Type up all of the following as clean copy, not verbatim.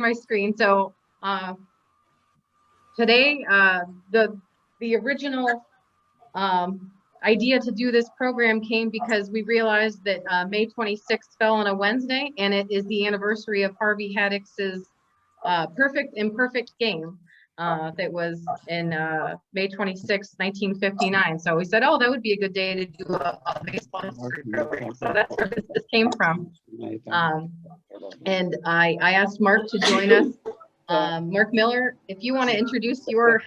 my screen. So today, the original idea to do this program came because we realized that May 26th fell on a Wednesday, and it is the anniversary of Harvey Haddix's perfect imperfect game that was in May 26, 1959. So we said, oh, that would be a good day to do a baseball history program. So that's where this came from. And I asked Mark to join us. Mark Miller, if you want to introduce your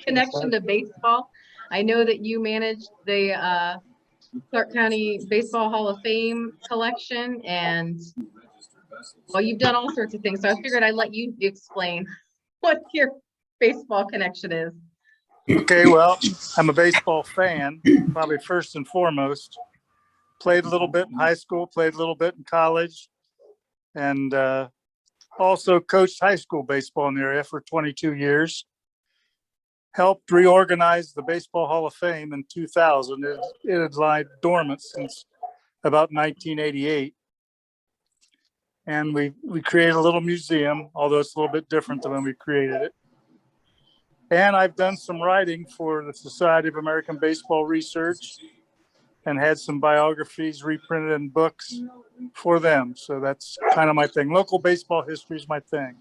connection to baseball. I know that you managed the Clark County Baseball Hall of Fame collection, and well, you've done all sorts of things. So I figured I'd let you explain what your baseball connection is. Okay, well, I'm a baseball fan, probably first and foremost. Played a little bit in high school, played a little bit in college, and also coached high school baseball in the area for 22 years. Helped reorganize the Baseball Hall of Fame in 2000. It had lied dormant since about 1988. And we created a little museum, although it's a little bit different than when we created it. And I've done some writing for the Society of American Baseball Research and had some biographies reprinted in books for them. So that's kind of my thing. Local baseball history is my thing.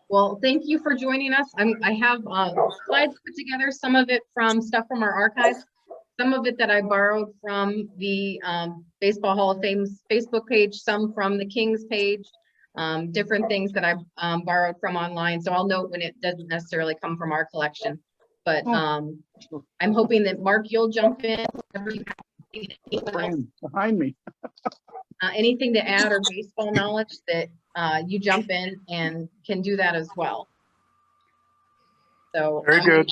Well, thank you for joining us. I have slides put together, some of it from stuff from our archives, some of it that I borrowed from the Baseball Hall of Fame's Facebook page, some from the Kings page, different things that I borrowed from online. So I'll note when it doesn't necessarily come from our collection. But I'm hoping that Mark, you'll jump in. Behind me. Anything to add or baseball knowledge that you jump in and can do that as well. So very good.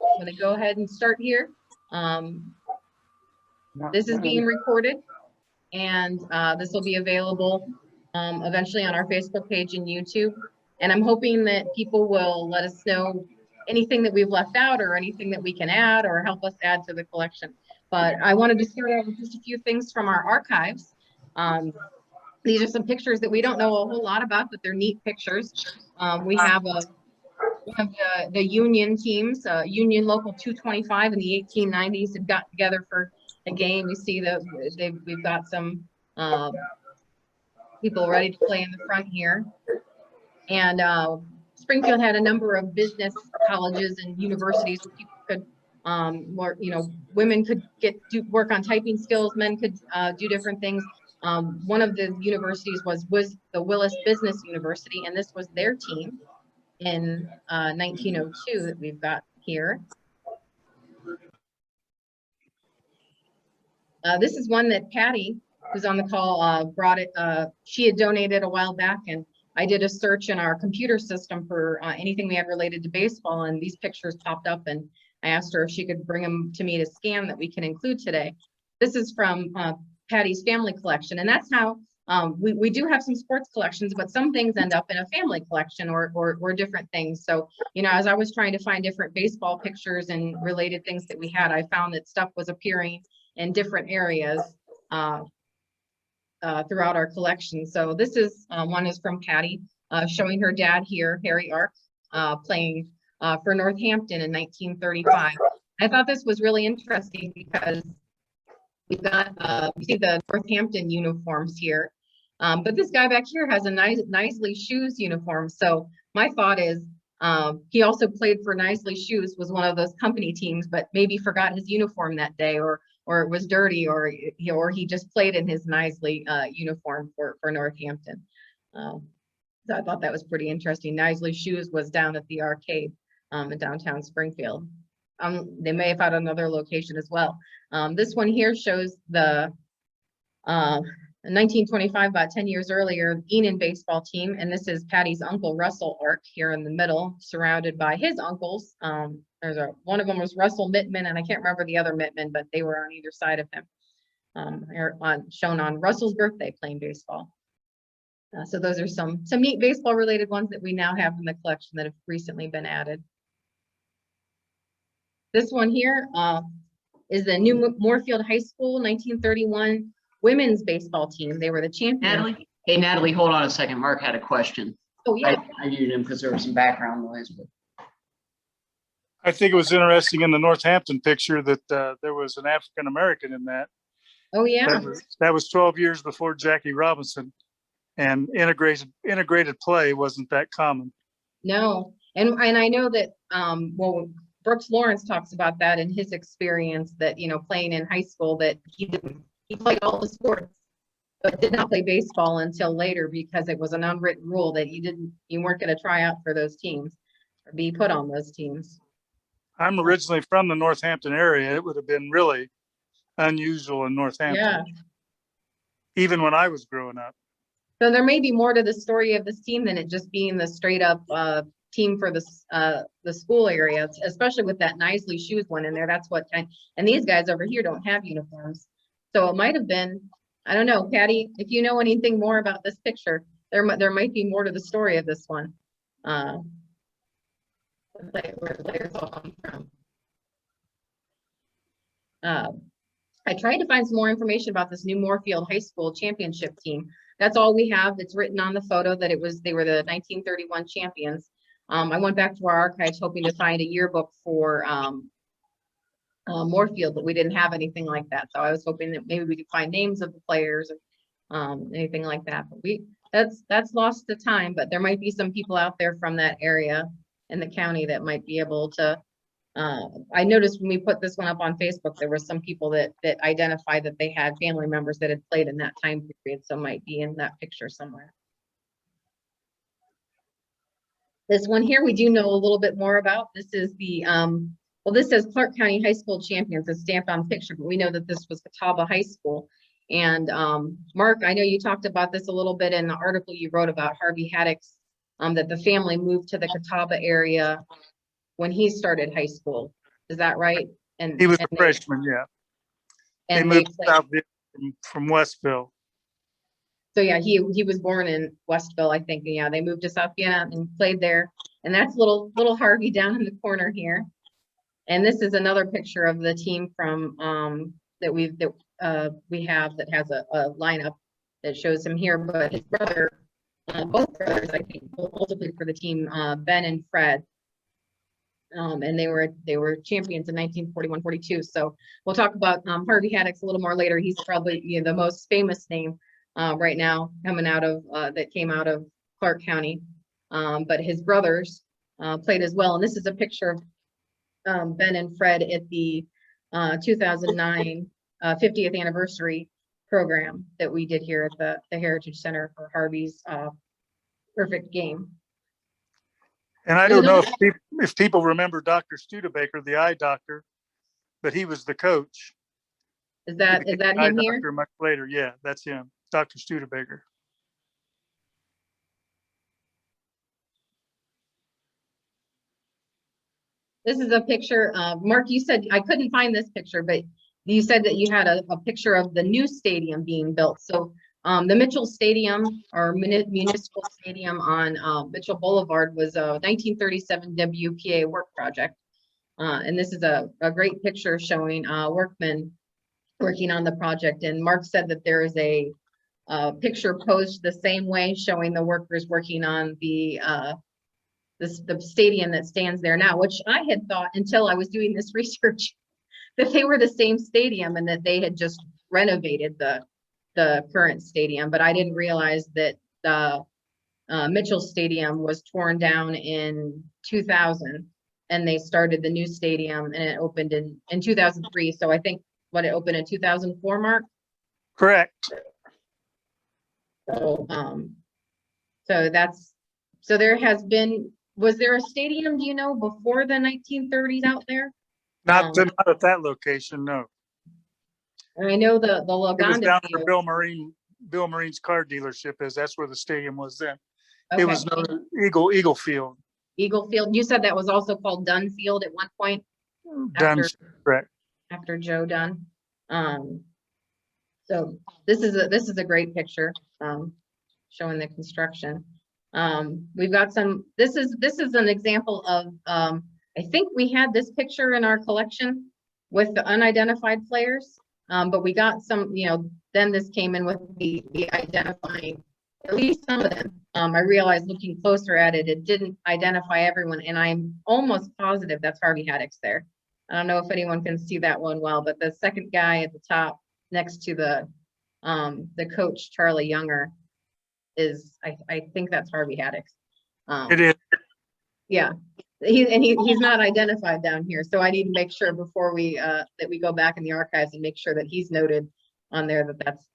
I'm going to go ahead and start here. This is being recorded, and this will be available eventually on our Facebook page and YouTube. And I'm hoping that people will let us know anything that we've left out or anything that we can add or help us add to the collection. But I wanted to start out with just a few things from our archives. These are some pictures that we don't know a whole lot about, but they're neat pictures. We have the Union teams, Union Local 225 in the 1890s had got together for a game. You see that we've got some people ready to play in the front here. And Springfield had a number of business colleges and universities where people could women could work on typing skills, men could do different things. One of the universities was the Willis Business University, and this was their team in 1902 that we've got here. This is one that Patty, who's on the call, brought it. She had donated a while back, and I did a search in our computer system for anything we had related to baseball, and these pictures popped up, and I asked her if she could bring them to me to scan that we can include today. This is from Patty's family collection, and that's how we do have some sports collections, but some things end up in a family collection or different things. So, as I was trying to find different baseball pictures and related things that we had, I found that stuff was appearing in different areas throughout our collection. So this is one is from Patty, showing her dad here, Harry Ark, playing for Northampton in 1935. I thought this was really interesting because we've got you see the Northampton uniforms here, but this guy back here has a Nicely Shoes uniform. So my thought is he also played for Nicely Shoes, was one of those company teams, but maybe forgot his uniform that day, or it was dirty, or he just played in his Nicely uniform for Northampton. So I thought that was pretty interesting. Nicely Shoes was down at the arcade in downtown Springfield. They may have had another location as well. This one here shows the 1925, about 10 years earlier, Enon baseball team, and this is Patty's uncle Russell Ark here in the middle, surrounded by his uncles. One of them was Russell Mittman, and I can't remember the other Mittman, but they were on either side of him. Shown on Russell's birthday playing baseball. So those are some neat baseball related ones that we now have in the collection that have recently been added. This one here is the new Moorfield High School 1931 women's baseball team. They were the champions. Natalie? Hey, Natalie, hold on a second. Mark had a question. Oh, yeah. I muted him because there was some background noise. But I think it was interesting in the Northampton picture that there was an African American in that. Oh, yeah. That was 12 years before Jackie Robinson, and integrated play wasn't that common. No, and I know that well, Brooks Lawrence talks about that in his experience, that playing in high school, that he played all the sports but did not play baseball until later, because it was an unwritten rule that you weren't going to try out for those teams or be put on those teams. I'm originally from the Northampton area. It would have been really unusual in Northampton, Yeah. even when I was growing up. So there may be more to the story of this team than it just being the straight up team for the school area, especially with that Nisley Shoes one in there. That's what and these guys over here don't have uniforms. So it might have been, I don't know, Patty, if you know anything more about this picture, there might be more to the story of this one. Where the players all come from. I tried to find some more information about this new Moorfield High School championship team. That's all we have. It's written on the photo that they were the 1931 champions. I went back to our archives hoping to find a yearbook for Moorfield, but we didn't have anything like that. So I was hoping that maybe we could find names of the players or anything like that. But that's lost to time, but there might be some people out there from that area in the county that might be able to. I noticed when we put this one up on Facebook, there were some people that identified that they had family members that had played in that time period, so might be in that picture somewhere. This one here, we do know a little bit more about. This is the, well, this says Clark County High School Champions. It's stamped on the picture, but we know that this was Catawba High School. And Mark, I know you talked about this a little bit in the article you wrote about Harvey Haddix, that the family moved to the Catawba area when he started high school. Is that right? And he was a freshman, yeah. They moved south from Westville. So yeah, he was born in Westville, I think. Yeah, they moved to South Vienna and played there. And that's little Harvey down in the corner here. And this is another picture of the team from that we have that has a lineup that shows him here. But his brother, both brothers, I think, also played for the team, Ben and Fred. And they were champions in 1941-42. So we'll talk about Harvey Haddix a little more later. He's probably the most famous name right now coming out of that came out of Clark County. But his brothers played as well. And this is a picture of Ben and Fred at the 2009 50th anniversary program that we did here at the Heritage Center for Harvey's Perfect Game. And I don't know if people remember Dr. Studebaker, the eye doctor, but he was the coach. Is that him here? Much later, yeah, that's him, Dr. Studebaker. This is a picture. Mark, you said I couldn't find this picture, but you said that you had a picture of the new stadium being built. So the Mitchell Stadium, or Municipal Stadium on Mitchell Boulevard, was a 1937 WPA work project. And this is a great picture showing workmen working on the project. And Mark said that there is a picture posed the same way showing the workers working on the stadium that stands there now, which I had thought until I was doing this research that they were the same stadium and that they had just renovated the current stadium. But I didn't realize that the Mitchell Stadium was torn down in 2000 and they started the new stadium, and it opened in 2003. So I think it opened in 2004, Mark? Correct. So so there has been, was there a stadium, do you know, before the 1930s out there? Not at that location, no. And I know the It was Laganda down field. where Bill Marine's car dealership is. That's where the stadium was then. Okay. It was known as Eagle Field. Eagle Field. You said that was also called Dunn Field at one point. Done, correct. After Joe Dunn. So this is a great picture showing the construction. We've got some. This is an example of. I think we had this picture in our collection with the unidentified players. But we got some, then this came in with the identifying at least some of them. I realized looking closer at it, it didn't identify everyone, and I'm almost positive that's Harvey Haddix there. I don't know if anyone can see that one well, but the second guy at the top next to the coach, Charlie Younger, is I think that's Harvey Haddix. It is. Yeah, he's not identified down here, so I need to make sure before we that we go back in the archives and make sure that he's noted on there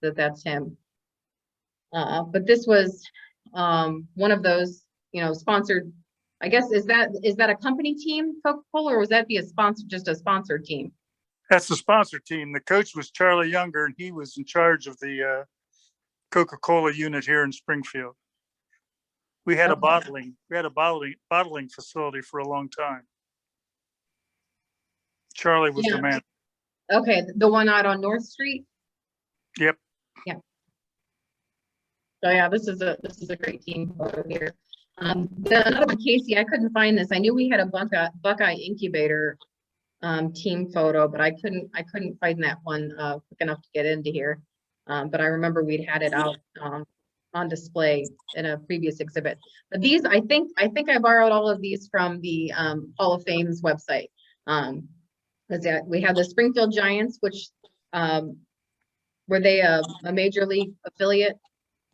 that that's him. But this was one of those, you know, sponsored. I guess is that a company team, Coca-Cola, or was that be a sponsor, just a sponsored team? That's the sponsor team. The coach was Charlie Younger, and he was in charge of the Coca-Cola unit here in Springfield. We had a bottling facility for a long time. Charlie was the man. Okay, the one out on North Street. Yep. Yeah. So yeah, this is a great team photo here. Another one, Casey, I couldn't find this. I knew we had a Buckeye incubator team photo, but I couldn't find that one quick enough to get into here. But I remember we'd had it out on display in a previous exhibit. But these, I think I borrowed all of these from the Hall of Fame's website. We have the Springfield Giants, which were they a major league affiliate?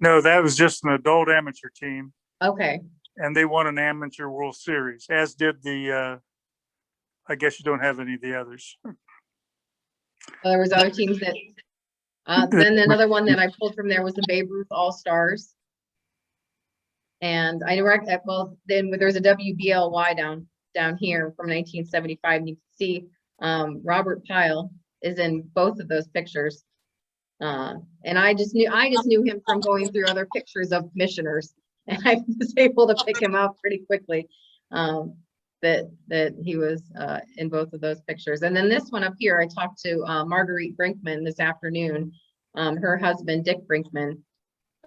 No, that was just an adult amateur team. Okay. And they won an amateur World Series, as did the, I guess you don't have any of the others. Well, there was other teams that, then another one that I pulled from there was the Babe Ruth All-Stars. And I direct, well, then there's a WBLY down here from 1975. And you can see Robert Pyle is in both of those pictures. And I just knew him from going through other pictures of commissioners, and I was able to pick him out pretty quickly. That he was in both of those pictures. And then this one up here, I talked to Marguerite Brinkman this afternoon. Her husband, Dick Brinkman,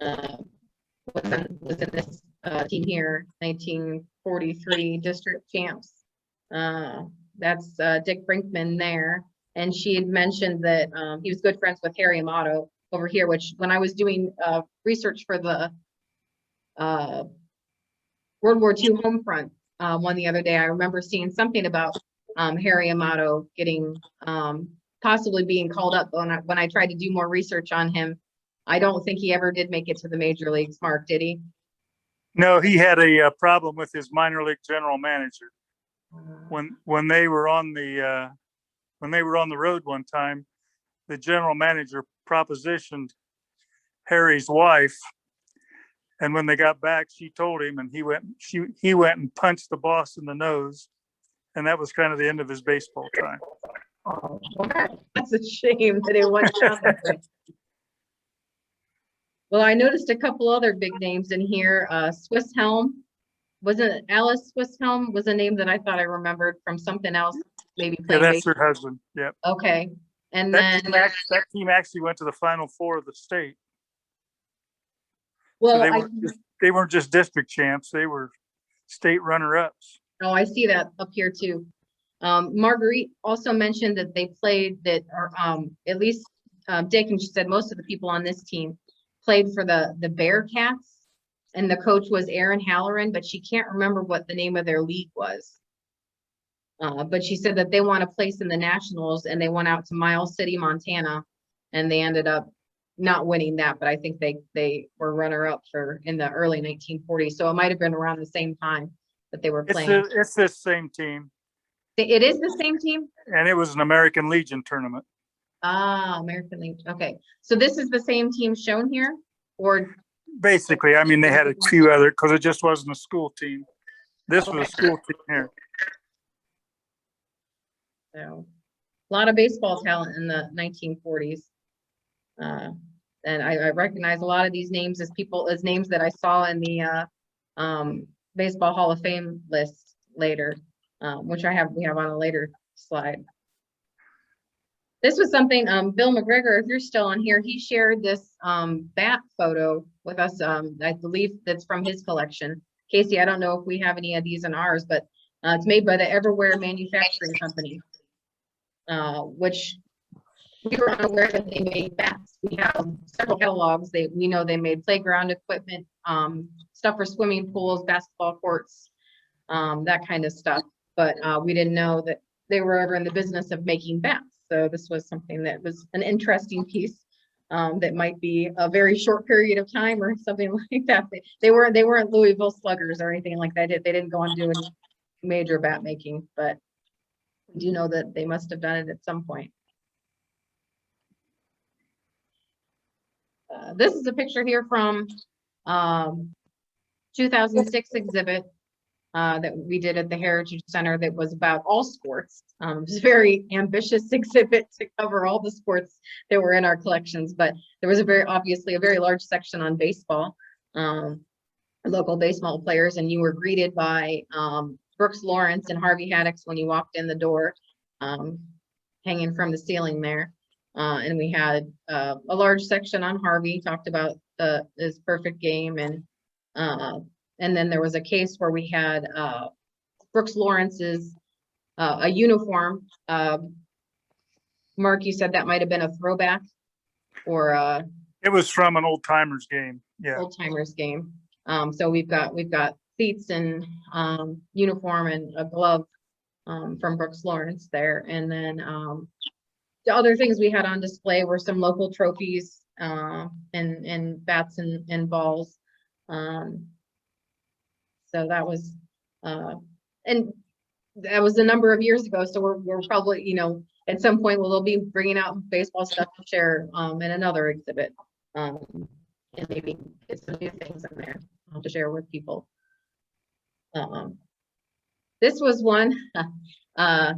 was in this team here, 1943 district champs. That's Dick Brinkman there. And she had mentioned that he was good friends with Harry Amato over here, which when I was doing research for the World War II home front one the other day, I remember seeing something about Harry Amato getting possibly being called up. When I tried to do more research on him, I don't think he ever did make it to the major leagues. Mark, did he? No, he had a problem with his minor league general manager. When they were on the road one time, the general manager propositioned Harry's wife, and when they got back, she told him, and he went and punched the boss in the nose, and that was kind of the end of his baseball time. Oh, that's a shame that it went down that way. Well, I noticed a couple other big names in here. Swiss Helm, wasn't Alice Swiss Helm was a name that I thought I remembered from something else. Maybe playing. Yeah, that's her husband. Yep. Okay, and that then team actually went to the Final Four of the state. Well, so they weren't just district champs; they were state runner-ups. Oh, I see that up here too. Marguerite also mentioned that they played that, or at least Dick, and she said most of the people on this team played for the Bearcats, and the coach was Aaron Halloran, but she can't remember what the name of their league was. But she said that they won a place in the Nationals, and they went out to Miles City, Montana, and they ended up not winning that, but I think they were runner-up in the early 1940s. So it might have been around the same time that they were playing. It's this same team. It is the same team? And it was an American Legion tournament. Ah, American Legion. Okay. So this is the same team shown here? Or basically, I mean, they had a few other, because it just wasn't a school team. This was a school team here. So a lot of baseball talent in the 1940s. And I recognize a lot of these names as names that I saw in the Baseball Hall of Fame list later, which we have on a later slide. This was something, Bill McGregor, if you're still on here, he shared this bat photo with us. I believe that's from his collection. Casey, I don't know if we have any of these in ours, but it's made by the Everywhere Manufacturing Company, which we were unaware that they made bats. We have several catalogs. We know they made playground equipment, stuff for swimming pools, basketball courts, that kind of stuff. But we didn't know that they were ever in the business of making bats. So this was something that was an interesting piece that might be a very short period of time or something like that. They weren't Louisville Sluggers or anything like that. They didn't go on doing major bat making, but we do know that they must have done it at some point. This is a picture here from 2006 exhibit that we did at the Heritage Center that was about all sports. It was a very ambitious exhibit to cover all the sports that were in our collections, but there was obviously a very large section on baseball, local baseball players, and you were greeted by Brooks Lawrence and Harvey Haddix when you walked in the door, hanging from the ceiling there. And we had a large section on Harvey, talked about his perfect game, and then there was a case where we had Brooks Lawrence's a uniform. Mark, you said that might have been a throwback, or it was from an old timers game. Yeah, old timers game. So we've got cleats and uniform and a glove from Brooks Lawrence there, and then the other things we had on display were some local trophies and bats and balls. So that was and that was a number of years ago. So we're probably, you know, at some point we'll be bringing out baseball stuff to share in another exhibit, and maybe get some new things in there to share with people. This was one. I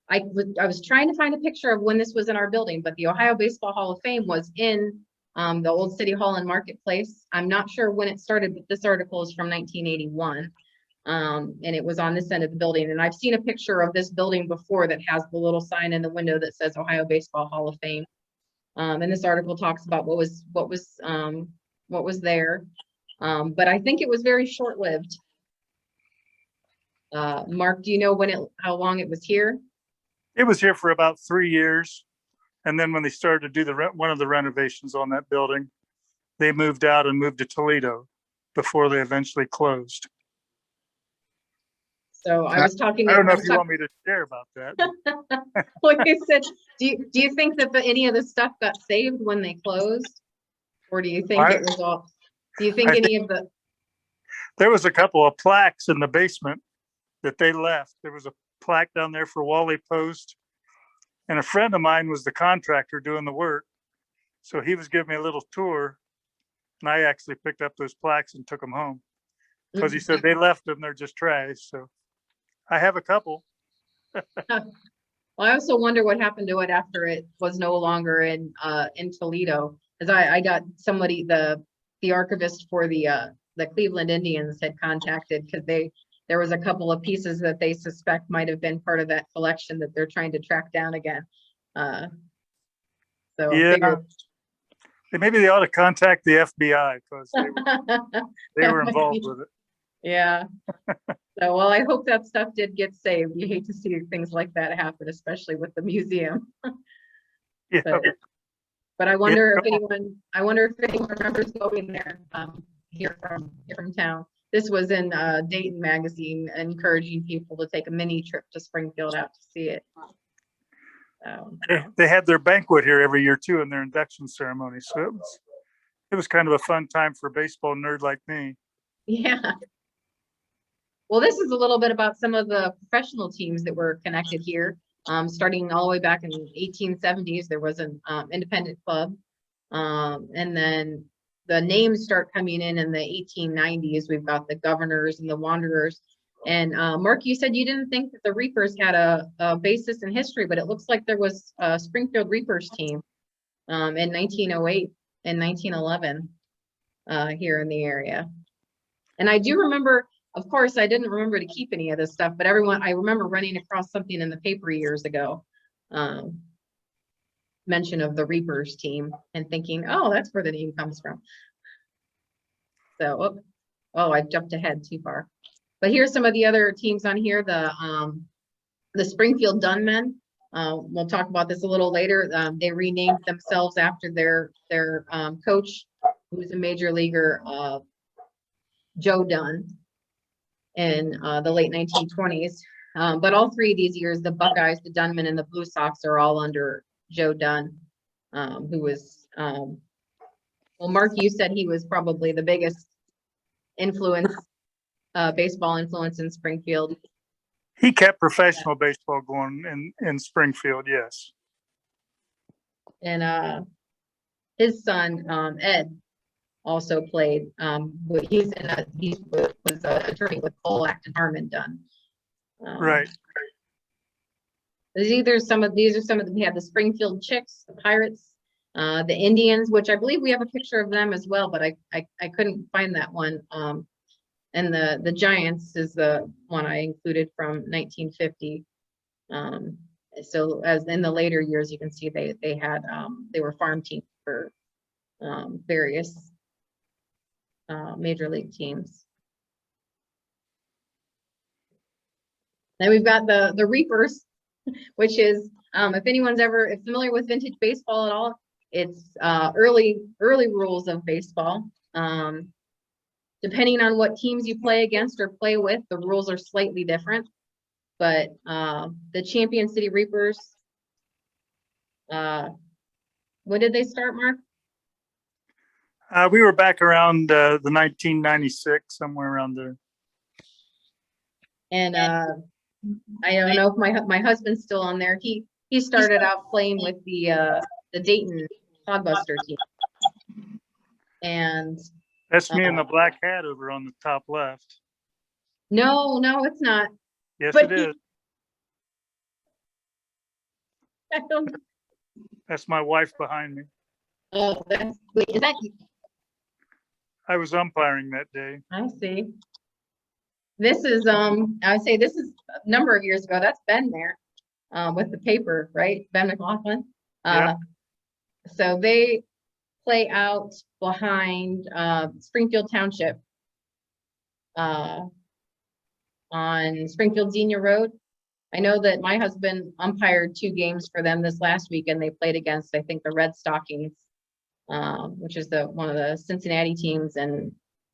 was trying to find a picture of when this was in our building, but the Ohio Baseball Hall of Fame was in the old City Hall and Marketplace. I'm not sure when it started, but this article is from 1981. And it was on this end of the building. And I've seen a picture of this building before that has the little sign in the window that says Ohio Baseball Hall of Fame. And this article talks about what was there. But I think it was very short-lived. Mark, do you know how long it was here? it was here for about 3 years. And then when they started to do one of the renovations on that building, they moved out and moved to Toledo before they eventually closed. So I was talking. I don't know if you want me to share about that. Like I said, do you think that any of the stuff got saved when they closed, or do you think it was all? Do you think any of the? There was a couple of plaques in the basement that they left. There was a plaque down there for Wally Post, and a friend of mine was the contractor doing the work, so he was giving me a little tour, and I actually picked up those plaques and took them home because he said they left them, they're just trash. So I have a couple. Well, I also wonder what happened to it after it was no longer in Toledo, because I got somebody, the archivist for the Cleveland Indians had contacted, because there was a couple of pieces that they suspect might have been part of that collection that they're trying to track down again. So yeah, maybe they ought to contact the FBI because they were involved with it. Yeah. So, well, I hope that stuff did get saved. You hate to see things like that happen, especially with the museum. Yeah. But I wonder if anyone remembers going there here from town. This was in Dayton Magazine, encouraging people to take a mini trip to Springfield out to see it. They had their banquet here every year too, and their induction ceremony. So it was kind of a fun time for a baseball nerd like me. Yeah. Well, this is a little bit about some of the professional teams that were connected here. Starting all the way back in the 1870s, there was an independent club. And then the names start coming in the 1890s. We've got the Governors and the Wanderers. And Mark, you said you didn't think that the Reapers had a basis in history, but it looks like there was a Springfield Reapers team in 1908 and 1911 here in the area. And I do remember, of course, I didn't remember to keep any of this stuff, but I remember running across something in the paper years ago, mention of the Reapers team, and thinking, oh, that's where the name comes from. So, I jumped ahead too far. But here's some of the other teams on here. The Springfield Dunmen We'll talk about this a little later. They renamed themselves after their coach, who was a major leaguer, Joe Dunn, in the late 1920s. But all three of these years, the Buckeyes, the Dunman, and the Blue Sox are all under Joe Dunn, who was, well, Mark, you said he was probably the biggest influence, baseball influence in Springfield. He kept professional baseball going in Springfield, yes. And his son, Ed, also played. He was an attorney with Pollack and Harmon Dunn. Right. These are some of them. We have the Springfield Chicks, the Pirates, the Indians, which I believe we have a picture of them as well, but I couldn't find that one. And the Giants is the one I included from 1950. So as in the later years, you can see they were farm teams for various major league teams. Then we've got the Reapers, which is, if anyone's ever familiar with vintage baseball at all, it's early rules of baseball. Depending on what teams you play against or play with, the rules are slightly different. But the Champion City Reapers, when did they start, Mark? We were back around the 1996, somewhere around there. And I don't know if my husband's still on there. He started out playing with the Dayton Hogbuster team. And That's me in the black hat over on the top left. no, it's not. Yes, But it is. I don't. That's my wife behind me. Oh, wait, is that? I was umpiring that day. I see. This is I would say this is a number of years ago. That's Ben there, with the paper, right? Ben McLaughlin. Yep. So they play out behind Springfield Township, on Springfield Xenia Road. I know that my husband umpired 2 games for them this last week, and they played against, I think, the Red Stockings, which is one of the Cincinnati teams, and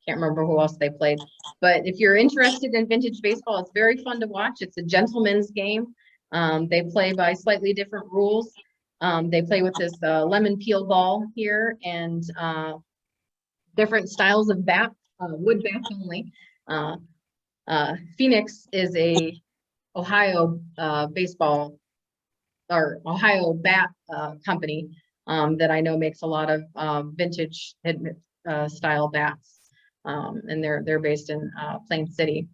can't remember who else they played. But if you're interested in vintage baseball, it's very fun to watch. It's a gentleman's game. They play by slightly different rules. They play with this lemon peel ball here, and different styles of bat, wood bats only. Phoenix is a Ohio baseball or Ohio bat company that I know makes a lot of vintage style bats, and they're based in Plain City,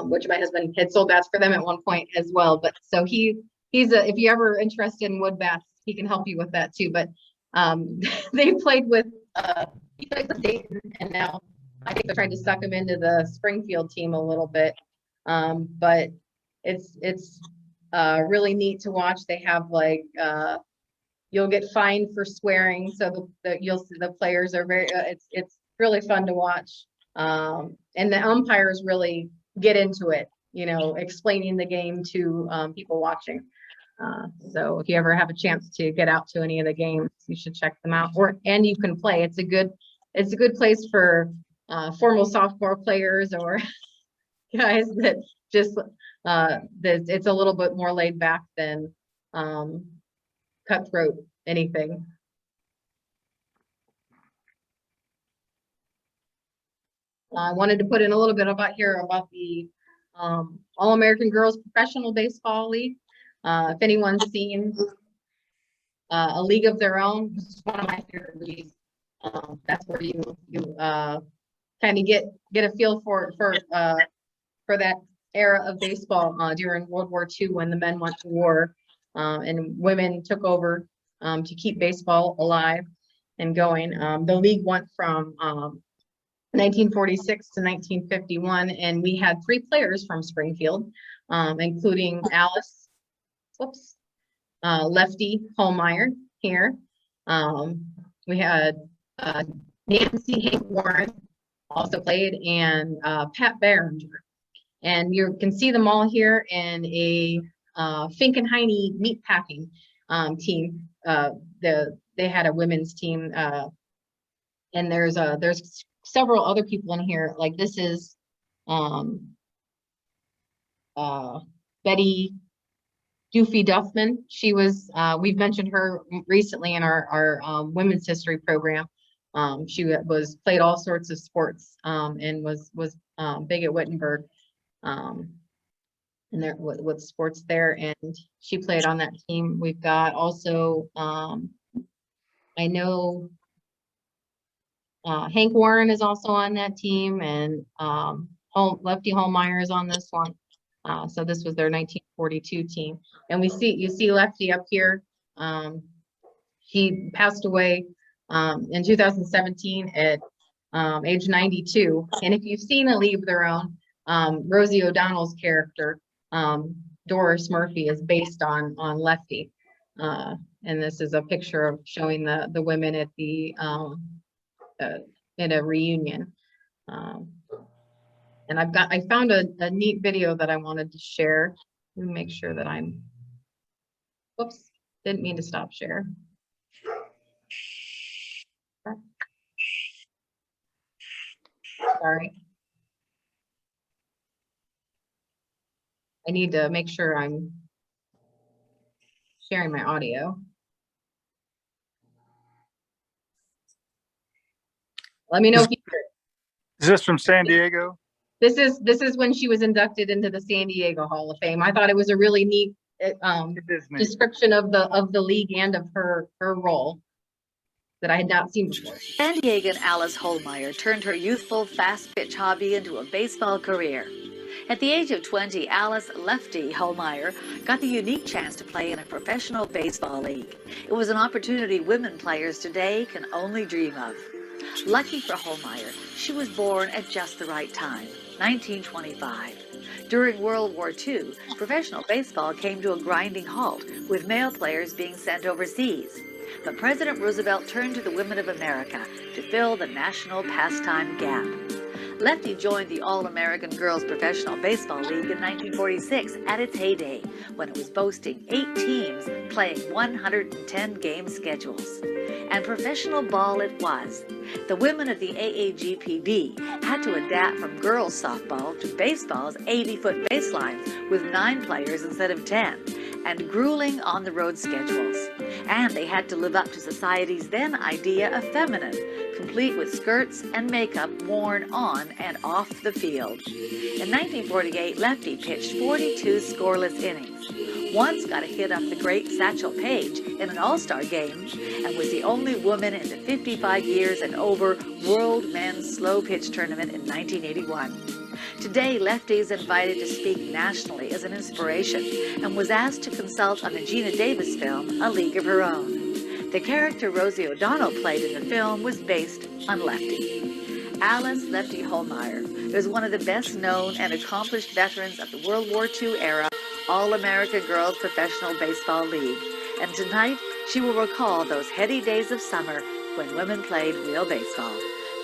which my husband had sold bats for them at one point as well. But so he's if you're ever interested in wood bats, he can help you with that too. But they played with Dayton, and now I think they're trying to suck him into the Springfield team a little bit. But it's really neat to watch. They have like you'll get fined for swearing, so you'll see the players are very it's really fun to watch, and the umpires really get into it, explaining the game to people watching. So if you ever have a chance to get out to any of the games, you should check them out, and you can play. It's a good place for formal softball players or guys that just it's a little bit more laid back than cutthroat anything. I wanted to put in a little bit about the All-American Girls Professional Baseball League. If anyone's seen a league of their own, this is one of my favorite leagues. That's where you kind of get a feel for that era of baseball during World War II, when the men went to war, and women took over to keep baseball alive and going. The league went from 1946 to 1951, and we had 3 players from Springfield, including Alice, Lefty Holmeyer here. We had Nancy Hank Warren also played, and Pat Behringer. And you can see them all here in a Finkenheine meatpacking team. They had a women's team, and there's several other people in here. Like this is Betty Doofy Duffman. She was, we've mentioned her recently in our women's history program. She played all sorts of sports, and was big at Wittenberg, and there with sports there, and she played on that team. We've got also, I know Hank Warren is also on that team, and Lefty Holmeyer is on this one. So this was their 1942 team, and you see Lefty up here. He passed away in 2017 at age 92. And if you've seen A League of Their Own, Rosie O'Donnell's character, Doris Murphy, is based on Lefty. And this is a picture of showing the women at at a reunion. And I found a neat video that I wanted to share. Let me make sure that whoops, didn't mean to stop share. Sorry. I need to make sure I'm sharing my audio. Let me know if you hear it. Is this from San Diego? This is when she was inducted into the San Diego Hall of Fame. I thought it was a really neat description of the league and of her role that I had not seen before. San Diegan Alice Holmeyer turned her youthful fast pitch hobby into a baseball career. At the age of 20, Alice Lefty Holmeyer got the unique chance to play in a professional baseball league. It was an opportunity women players today can only dream of. Lucky for Holmeyer, she was born at just the right time, 1925. During World War II, professional baseball came to a grinding halt, with male players being sent overseas. But President Roosevelt turned to the women of America to fill the national pastime gap. Lefty joined the All-American Girls Professional Baseball League in 1946 at its heyday, when it was boasting 8 teams playing 110-game schedules. And professional ball it was. The women of the AAGPB had to adapt from girls softball to baseball's 80-foot baselines with 9 players instead of 10, and grueling on-the-road schedules. And they had to live up to society's then idea of feminine, complete with skirts and makeup worn on and off the field. In 1948, Lefty pitched 42 scoreless innings, once got a hit off the great Satchel Paige in an all-star game, and was the only woman in the 55 years and over World Men's Slow Pitch Tournament in 1981. Today, Lefty is invited to speak nationally as an inspiration, and was asked to consult on the Gina Davis film, A League of Her Own. The character Rosie O'Donnell played in the film was based on Lefty. Alice Lefty Holmeyer is one of the best known and accomplished veterans of the World War II era All-America Girls Professional Baseball League. And tonight, she will recall those heady days of summer when women played real baseball.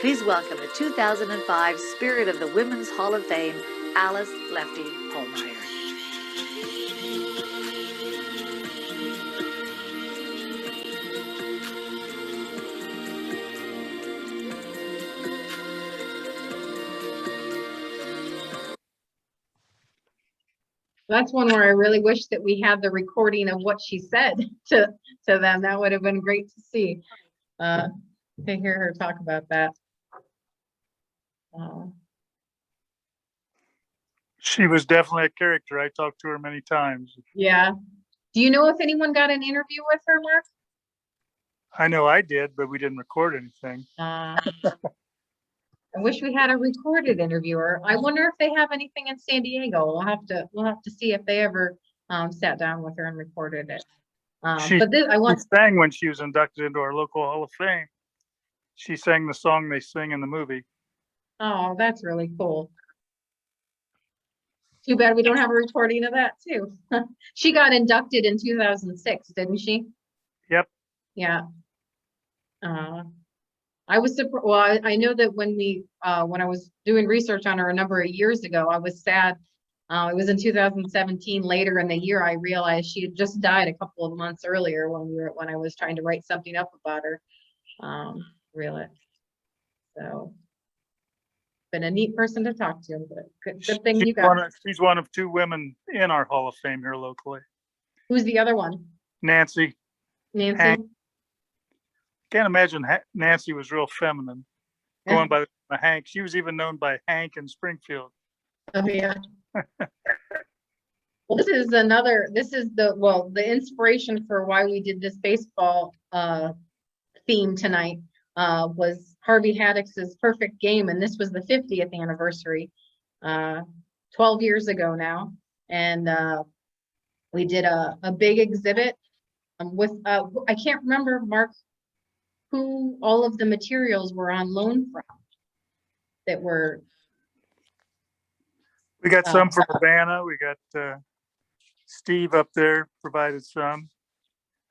Please welcome the 2005 Spirit of the Women's Hall of Fame, Alice Lefty Holmeyer. That's one where I really wish that we had the recording of what she said to them. That would have been great to see, to hear her talk about that. She was definitely a character. I talked to her many times. Yeah. Do you know if anyone got an interview with her, Mark? I know I did, but we didn't record anything. I wish we had a recorded interviewer. I wonder if they have anything in San Diego. We'll have to see if they ever sat down with her and recorded it. She I sang when she was inducted into our local Hall of Fame. She sang the song they sing in the movie. Oh, that's really cool. Too bad we don't have a recording of that too. She got inducted in 2006, didn't she? Yep. Yeah. I was surprised. Well, I know that when I was doing research on her a number of years ago, I was sad It was in 2017. Later in the year, I realized she had just died a couple of months earlier when I was trying to write something up about her. Really. So, been a neat person to talk to. But good thing you got. She's one of 2 women in our Hall of Fame here locally. Who's the other one? Nancy. Nancy. Hank. Can't imagine Nancy was real feminine. Going by Hank. She was even known by Hank in Springfield. Oh yeah. Well, this is the inspiration for why we did this baseball theme tonight was Harvey Haddix's perfect game, and this was the 50th anniversary 12 years ago now, and we did a big exhibit with I can't remember, Mark, who all of the materials were on loan from that were. We got some from Urbana. We got Steve up there provided some,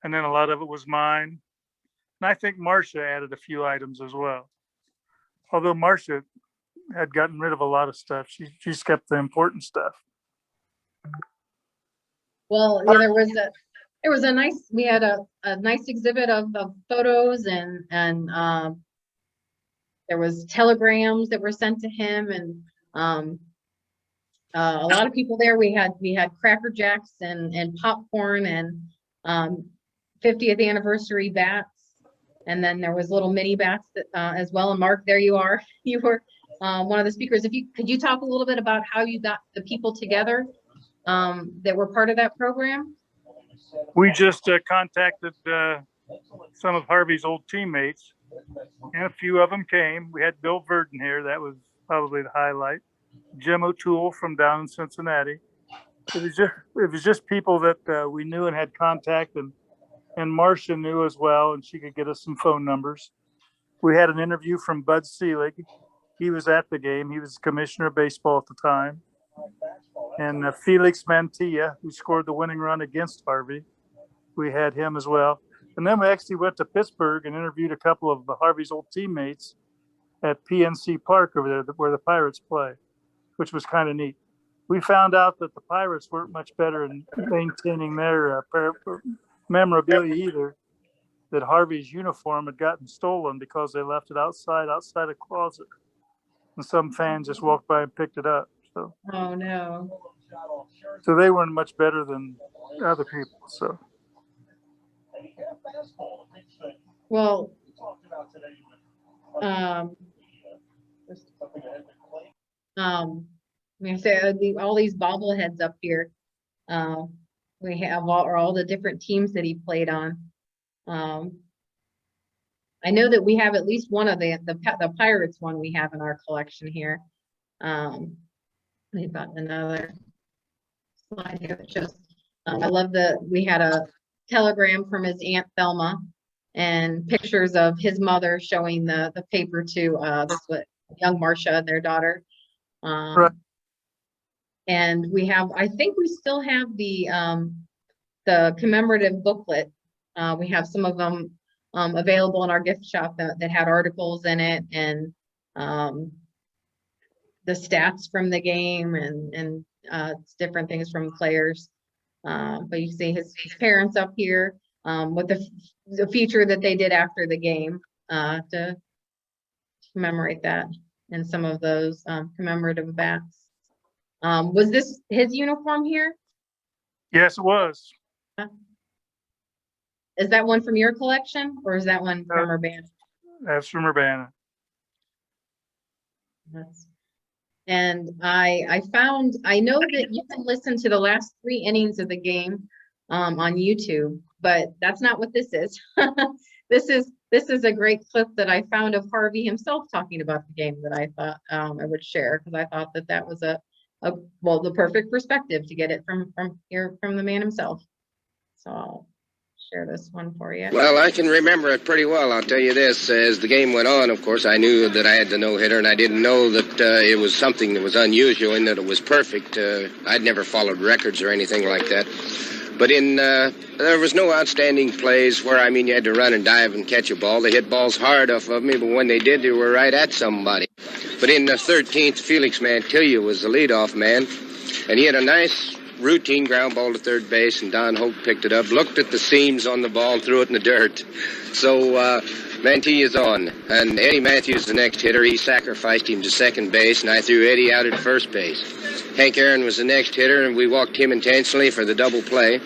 and then a lot of it was mine. And I think Marcia added a few items as well. Although Marcia had gotten rid of a lot of stuff, she's kept the important stuff. Well, yeah, there was a nice. We had a nice exhibit of photos and there was telegrams that were sent to him, and a lot of people there. We had Cracker Jacks and popcorn and 50th anniversary bats, and then there was little mini bats that, as well. And Mark, there you are. You were one of the speakers. Could you talk a little bit about how you got the people together that were part of that program? We just contacted some of Harvey's old teammates, and a few of them came. We had Bill Verdon here. That was probably the highlight. Jim O'Toole from down in Cincinnati. It was just people that we knew and had contact, and Marcia knew as well, and she could get us some phone numbers. We had an interview from Bud Selig. He was at the game. He was commissioner of baseball at the time. And Felix Mantilla, who scored the winning run against Harvey. We had him as well. And then we actually went to Pittsburgh and interviewed a couple of Harvey's old teammates at PNC Park over there where the Pirates play, which was kind of neat. We found out that the Pirates weren't much better in maintaining their memorabilia either, that Harvey's uniform had gotten stolen because they left it outside a closet. And some fans just walked by and picked it up. So, oh no. So they weren't much better than other people. So, well, we say all these bobbleheads up here. We have all the different teams that he played on. I know that we have at least one of the Pirates one we have in our collection here. We've got another slide here that shows. I love we had a telegram from his Aunt Thelma and pictures of his mother showing the paper to young Marcia and their daughter. right. And we have, I think we still have the commemorative booklet. We have some of them available in our gift shop that had articles in it, and the stats from the game and different things from players. But you see his parents up here with the feature that they did after the game to commemorate that, and some of those commemorative bats. Was this his uniform here? Yes, it was. Is that one from your collection, or is that one from Urbana? That's from Urbana. And I know that you can listen to the last 3 innings of the game on YouTube, but that's not what this is. This is a great clip that I found of Harvey himself talking about the game that I thought I would share, because I thought that was the perfect perspective to get it from the man himself. So I'll share this one for you. Well, I can remember it pretty well. I'll tell you this. As the game went on, of course, I knew that I had the no-hitter, and I didn't know that it was something that was unusual and that it was perfect. I'd never followed records or anything like that. But there was no outstanding plays where, you had to run and dive and catch a ball. They hit balls hard off of me, but when they did, they were right at somebody. But in the 13th, Felix Mantilla was the leadoff man. And he had a nice routine ground ball to third base, and Don Hope picked it up, looked at the seams on the ball, and threw it in the dirt. So Mantilla's on, and Eddie Matthews, the next hitter, he sacrificed him to second base, and I threw Eddie out at first base. Hank Aaron was the next hitter, and we walked him intentionally for the double play.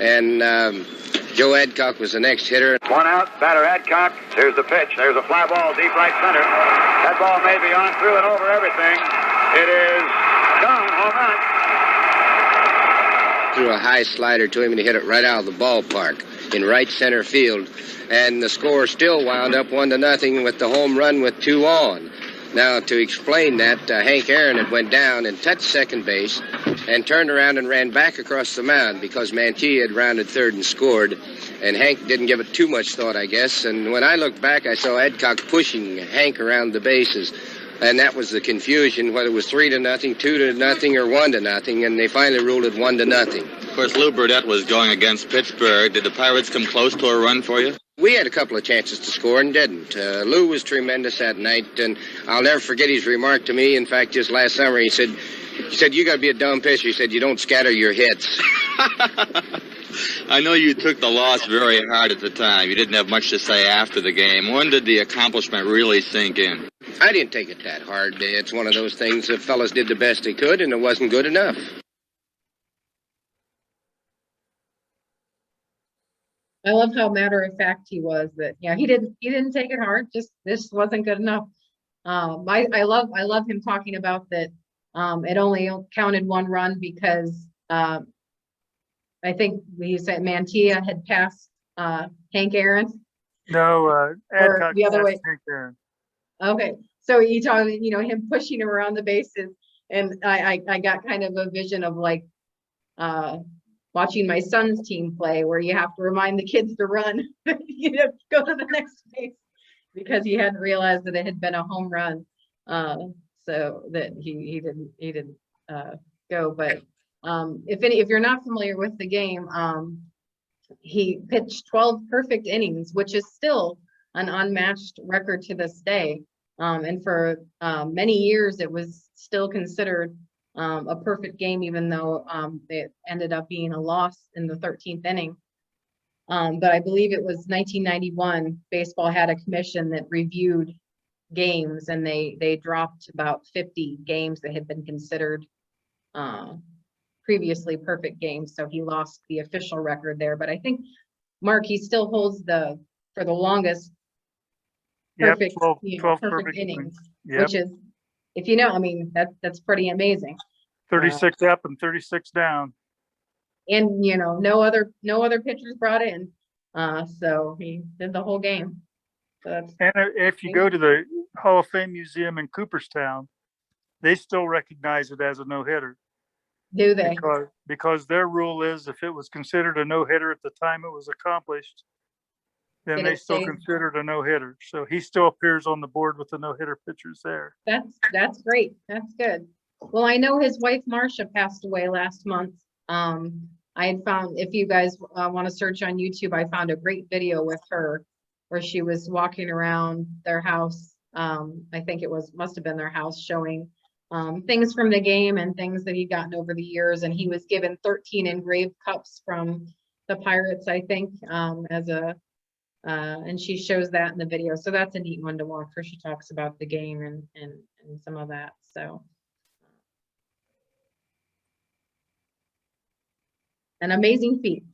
And Joe Adcock was the next hitter. One out, batter Adcock. Here's the pitch. There's a fly ball, deep right center. That ball may be on through and over everything. It is gone, home run. Threw a high slider to him, and he hit it right out of the ballpark in right center field. And the score still wound up 1-0 with the home run with 2 on. Now, to explain that, Hank Aaron had went down and touched second base and turned around and ran back across the mound because Mantilla had rounded third and scored. And Hank didn't give it too much thought, I guess. And when I looked back, I saw Adcock pushing Hank around the bases. And that was the confusion, whether it was 3-0, 2-0, or 1-0. And they finally ruled it 1-0. Of course, Lou Burdett was going against Pittsburgh. Did the Pirates come close to a run for you? We had a couple of chances to score and didn't. Lou was tremendous that night, and I'll never forget his remark to me. In fact, just last summer, he said, you got to be a dumb pitcher. He said, you don't scatter your hits. I know you took the loss very hard at the time. You didn't have much to say after the game. When did the accomplishment really sink in? I didn't take it that hard. It's one of those things that fellas did the best they could, and it wasn't good enough. I love how matter of fact he was. That he didn't take it hard. Just this wasn't good enough. I love him talking about that. It only counted 1 run because I think he said Mantilla had passed Hank Aaron. No, Adcock the other way. Hank Aaron. Okay, so he talked, him pushing him around the bases, and I got kind of a vision of like watching my son's team play, where you have to remind the kids to run, go to the next base, because he hadn't realized that it had been a home run, so that he didn't go. But if you're not familiar with the game, he pitched 12 perfect innings, which is still an unmatched record to this day. And for many years, it was still considered a perfect game, even though it ended up being a loss in the 13th inning. But I believe it was 1991, baseball had a commission that reviewed games, and they dropped about 50 games that had been considered previously perfect games. So he lost the official record there. But I think, Mark, he still holds for the longest perfect, 12 perfect innings, yep. which is, if that's pretty amazing. 36 up and 36 down. And no other pitchers brought in, so he did the whole game. So that's, and if you go to the Hall of Fame Museum in Cooperstown, they still recognize it as a no-hitter. Do they? Because their rule is, if it was considered a no-hitter at the time it was accomplished, then they still consider it a no-hitter. So he still appears on the board with the no-hitter pitchers there. That's great. That's good. Well, I know his wife Marcia passed away last month. I had found, if you guys want to search on YouTube, I found a great video with her where she was walking around their house. I think must have been their house, showing things from the game and things that he'd gotten over the years. And he was given 13 engraved cups from the Pirates, I think, and she shows that in the video. So that's a neat one to watch, where she talks about the game and some of that. So an amazing feat.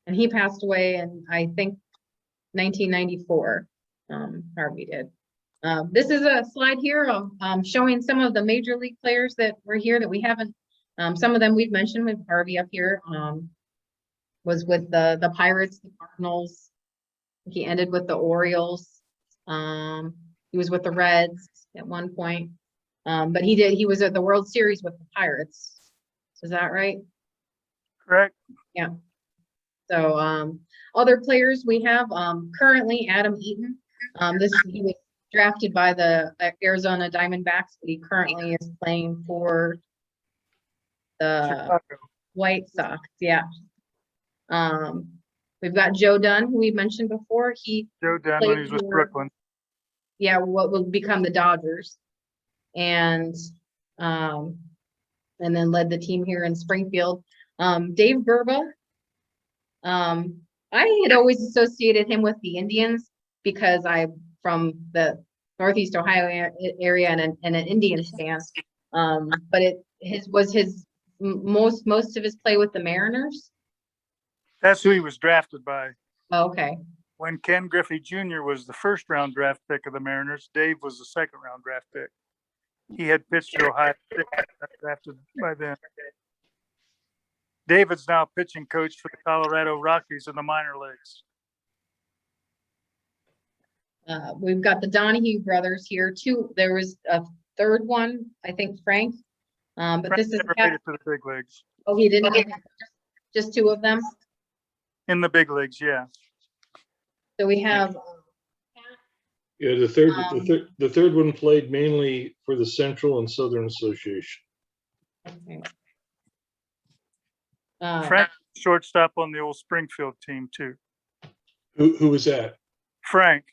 And he passed away in, I think, 1994. Harvey did. This is a slide here of showing some of the major league players that were here that we haven't. Some of them we've mentioned, with Harvey up here. Was with the Pirates, the Cardinals. He ended with the Orioles. He was with the Reds at one point. But he was at the World Series with the Pirates. Is that right? Correct. Yeah. So other players we have, currently Adam Eaton. He was drafted by the Arizona Diamondbacks, but he currently is playing for the Chicago White Sox. Yeah. We've got Joe Dunn, who we mentioned before. Joe Dunn, when he was with Brooklyn. Yeah, what will become the Dodgers. And and then led the team here in Springfield. Dave Gerba, I had always associated him with the Indians because I'm from the Northeast Ohio area and an Indians fan. But most of his play with the Mariners. That's who he was drafted by. Oh, okay. When Ken Griffey Jr. was the first round draft pick of the Mariners, Dave was the second round draft pick. He had pitched to Ohio State, drafted by then. David's now pitching coach for the Colorado Rockies in the minor leagues. We've got the Donahue brothers here too. There was a third one, I think Frank. But Frank this is never made it to the big leagues. Oh, he didn't. Just two of them. In the big leagues, yeah. So we have. Yeah, the third one played mainly for the Central and Southern Association. Okay. Frank, shortstop on the old Springfield team too. Who was that? Frank.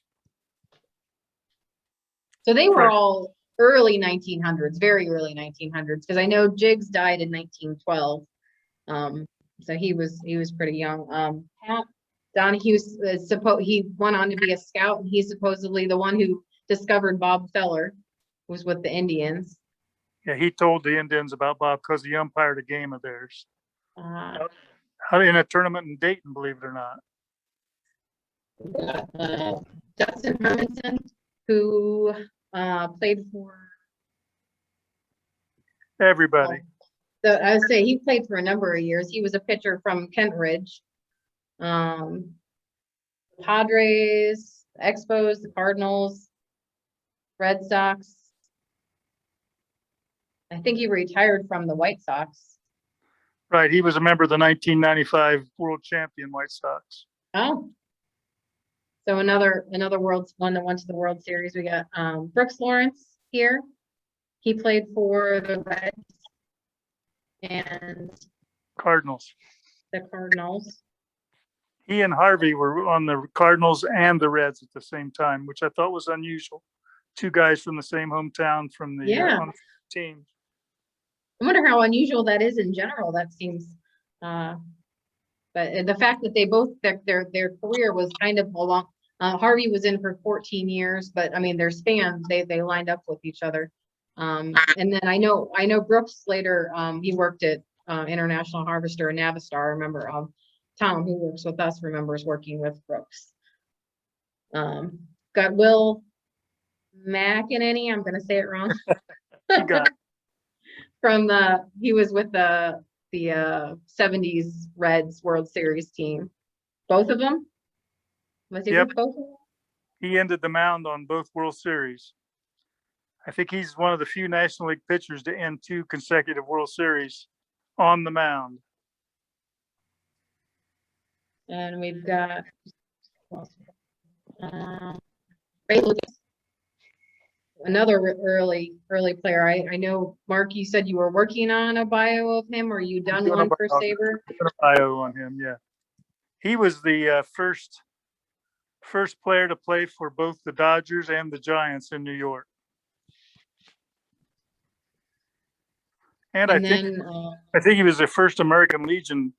So they were all early 1900s, very early 1900s, because I know Jiggs died in 1912. So he was pretty young. Pat Donahue he went on to be a scout, and he's supposedly the one who discovered Bob Feller, who was with the Indians. Yeah, he told the Indians about Bob because he umpired a game of theirs. Uh, In a tournament in Dayton, believe it or not. Dustin Hermanson, who played for Everybody. So I would say he played for a number of years. He was a pitcher from Kent Ridge. Padres, the Expos, the Cardinals, Red Sox. I think he retired from the White Sox. Right. He was a member of the 1995 world champion White Sox. Oh. So another one that went to the World Series. We got Brooks Lawrence here. He played for the Reds and Cardinals. the Cardinals. He and Harvey were on the Cardinals and the Reds at the same time, which I thought was unusual. Two guys from the same hometown from the on the team. I wonder how unusual that is in general. That seems, but the fact that they both their career was kind of along. Harvey was in for 14 years, but I mean their span they lined up with each other. And then I know Brooks later. He worked at International Harvester and Navistar. I remember Tom, who works with us, remembers working with Brooks. Got Will McEnany. I'm going to say it wrong. You got it. He was with the 70s Reds World Series team. Both of them? Was he with both of them? He ended the mound on both World Series. I think he's one of the few National League pitchers to end 2 consecutive World Series on the mound. And we've got Ray Lucas, another early player. I know, Mark, you said you were working on a bio of him, or you done one for Saber? Bio on him, yeah. He was the first player to play for both the Dodgers and the Giants in New York. And I think he was the first American Legion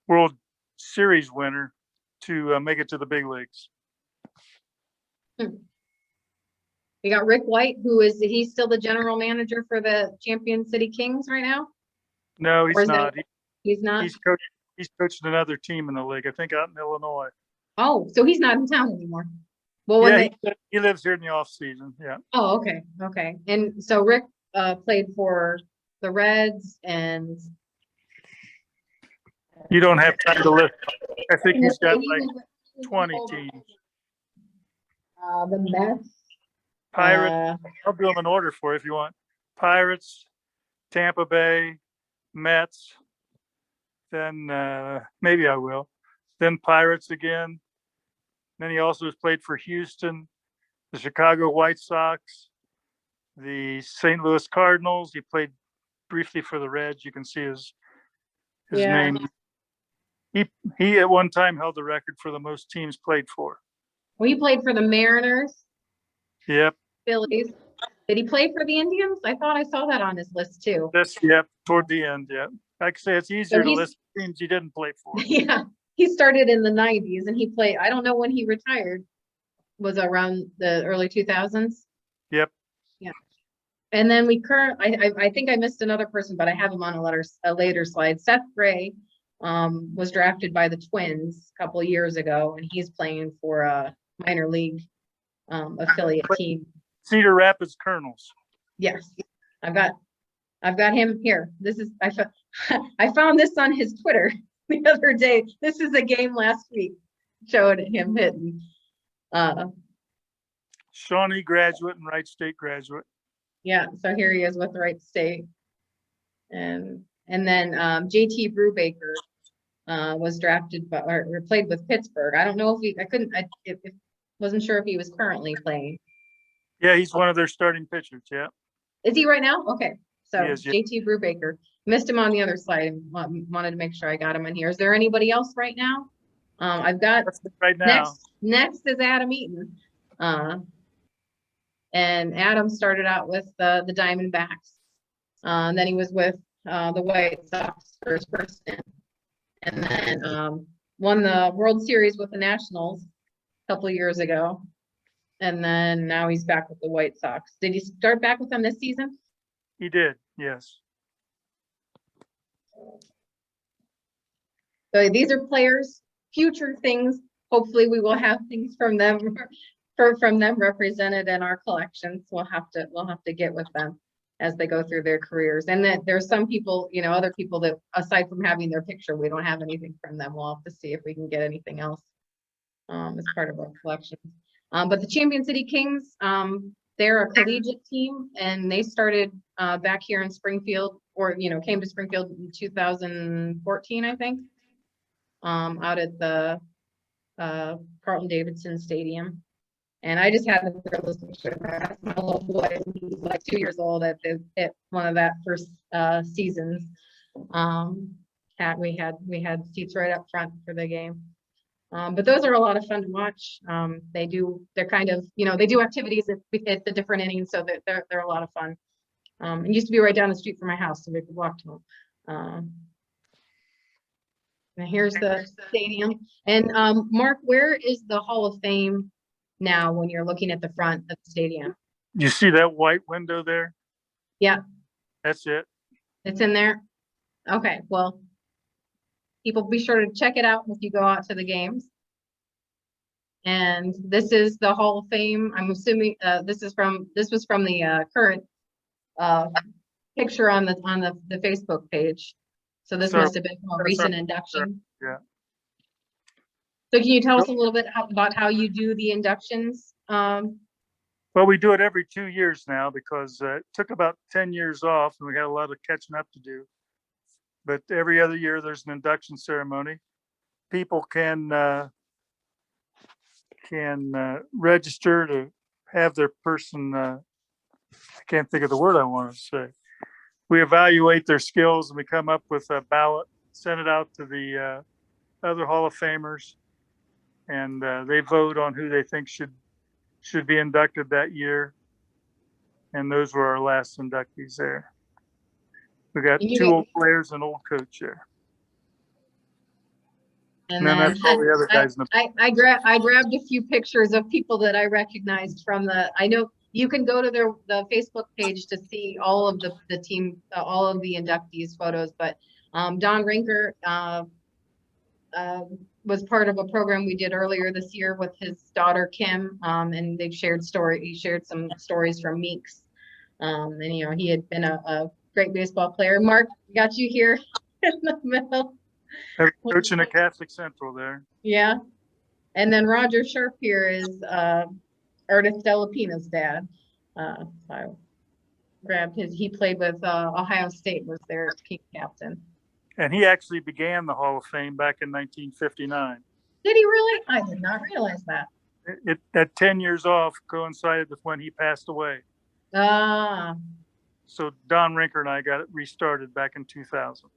World Series winner to make it to the big leagues. We got Rick White, he's still the general manager for the Champion City Kings right now? No, he's not. He's not? He's coaching another team in the league, I think out in Illinois. Oh, so he's not in town anymore. Well, yeah, he lives here in the off season. Yeah. Oh, okay. And so Rick played for the Reds and. You don't have time to list. I think he's got like 20 teams. The Mets. Pirates. I'll do them in order for you if you want. Pirates, Tampa Bay, Mets. Then maybe I will. Then Pirates again. Then he also has played for Houston, the Chicago White Sox, the St. Louis Cardinals. He played briefly for the Reds. You can see his name. He at one time held the record for the most teams played for. Well, he played for the Mariners. Yep. Phillies. Did he play for the Indians? I thought I saw that on his list too. Yep. toward the end, yeah. Like I say, it's easier to he's- list teams he didn't play for. Yeah, he started in the 90s and he played, I don't know when he retired, was around the early 2000s. Yep. Yeah. And then I think I missed another person, but I have him on a later slide. Seth Gray was drafted by the Twins a couple of years ago, and he's playing for a minor league affiliate team. Cedar Rapids Colonels. Yes, I've got him here. This is I found this on his Twitter the other day. This is a game last week. Showed him hitting. Shawnee graduate and Wright State graduate. Yeah, so here he is with Wright State. And then JT Brubaker was drafted or played with Pittsburgh. I don't know if wasn't sure if he was currently playing. Yeah, he's one of their starting pitchers, yeah. Is he right now? Okay. So He is, yeah. JT Brubaker. Missed him on the other slide and wanted to make sure I got him in here. Is there anybody else right now? I've got Right now. next is Adam Eaton. And Adam started out with the Diamondbacks. Then he was with the White Sox for his first stint. And then won the World Series with the Nationals a couple of years ago. And then now he's back with the White Sox. Did he start back with them this season? He did, yes. So these are players, future things. Hopefully we will have things from them from them represented in our collections. We'll have to get with them as they go through their careers. And then there's some people, other people that aside from having their picture, we don't have anything from them. We'll have to see if we can get anything else as part of our collection. But the Champion City Kings, they're a collegiate team, and they started back here in Springfield, or came to Springfield in 2014, I think, out at the Carlton-Davidson Stadium. And I just had the privilege to show my little boy. He was like 2 years old at one of that first seasons. We had seats right up front for the game. But those are a lot of fun to watch. They're kind of, they do activities at the different innings, so they're a lot of fun. It used to be right down the street from my house, so we could walk to them. And here's the stadium. And Mark, where is the Hall of Fame now when you're looking at the front of the stadium? You see that white window there? Yeah. That's it. It's in there? Okay, well, people be sure to check it out if you go out to the games. And this is the Hall of Fame. I'm assuming this was from the current picture on the Facebook page. So this must have been a more recent induction. Yeah. So can you tell us a little bit about how you do the inductions? Well, we do it every 2 years now because it took about 10 years off and we had a lot of catching up to do. But every other year there's an induction ceremony. People can register to have their person, I can't think of the word I want to say. We evaluate their skills and we come up with a ballot, send it out to the other Hall of Famers, and they vote on who they think should be inducted that year. And those were our last inductees there. We got two old players and old coach there. And then that's all the other guys. I grabbed a few pictures of people that I recognized from I know you can go to the Facebook page to see all of the team, all of the inductees photos, but Don Rinker was part of a program we did earlier this year with his daughter Kim, and he shared some stories from Meeks. And he had been a great baseball player. Mark, got you here in the middle. Coaching at Catholic Central there. Yeah. And then Roger Sharp here is Ernest Delapina's dad. I grabbed he played with Ohio State, was their team captain. And he actually began the Hall of Fame back in 1959. Did he really? I did not realize that. That 10 years off coincided with when he passed away. So Don Rinker and I got it restarted back in 2000.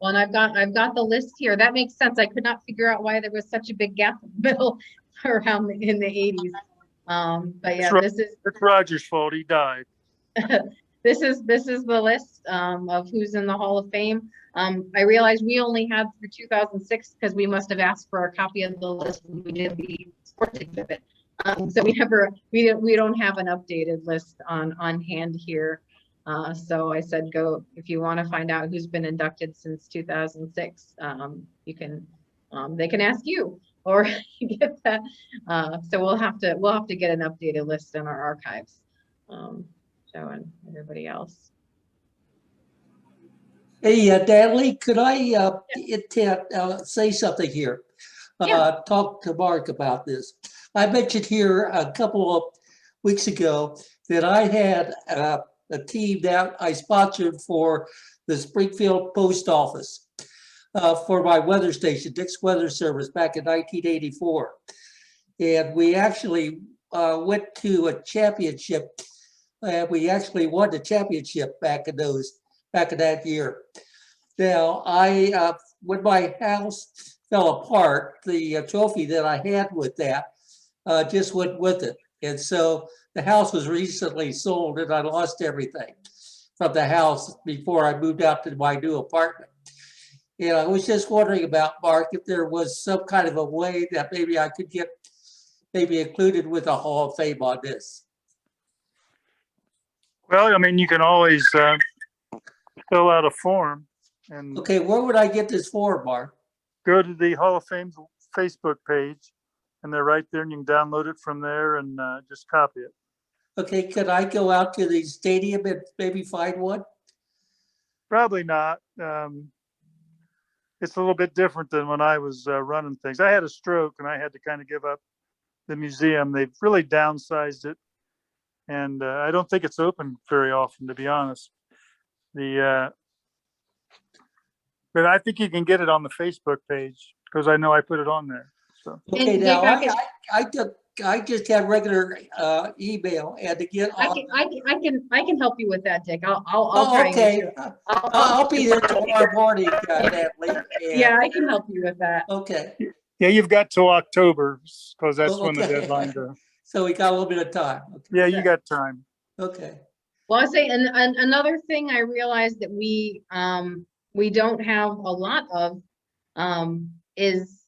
Well, and I've got the list here. That makes sense. I could not figure out why there was such a big gap in the middle around in the 80s. But yeah, it's Roger's fault. He died. this is the list of who's in the Hall of Fame. I realized we only had through 2006 because we must have asked for a copy of the list when we did the sports exhibit. So we don't have an updated list on hand here. So I said, go, if you want to find out who's been inducted since 2006, you can, they can ask you or get that. So we'll have to get an updated list in our archives, showing everybody else. Hey, Natalie, could I say something here? Yeah. Talk to Mark about this. I mentioned here a couple of weeks ago that I had a team that I sponsored for the Springfield Post Office for my weather station, Dick's Weather Service, back in 1984. And we actually went to a championship. We actually won the championship back in that year. Now, when my house fell apart, the trophy that I had with that just went with it. And so the house was recently sold and I lost everything from the house before I moved out to my new apartment. And I was just wondering about, Mark, if there was some kind of a way that maybe I could get maybe included with a Hall of Fame on this. Well, I mean, you can always fill out a form and Okay, where would I get this form, Mark? go to the Hall of Fame Facebook page, and they're right there, and you can download it from there and just copy it. Okay, could I go out to the stadium and maybe find one? Probably not. It's a little bit different than when I was running things. I had a stroke and I had to kind of give up the museum. They've really downsized it, and I don't think it's open very often, to be honest. But I think you can get it on the Facebook page because I know I put it on there. So Okay, And now Dick, I just have regular email and to get on. I can help you with that, Dick. I'll Oh, try and get okay. you. I'll be there tomorrow morning, Natalie. Yeah, I can help you with that. Okay. yeah, you've got till October because that's Oh, when the okay. deadline goes. So we got a little bit of time. Okay. Yeah, you got time. Okay. Well, I say, and another thing I realized that we don't have a lot of is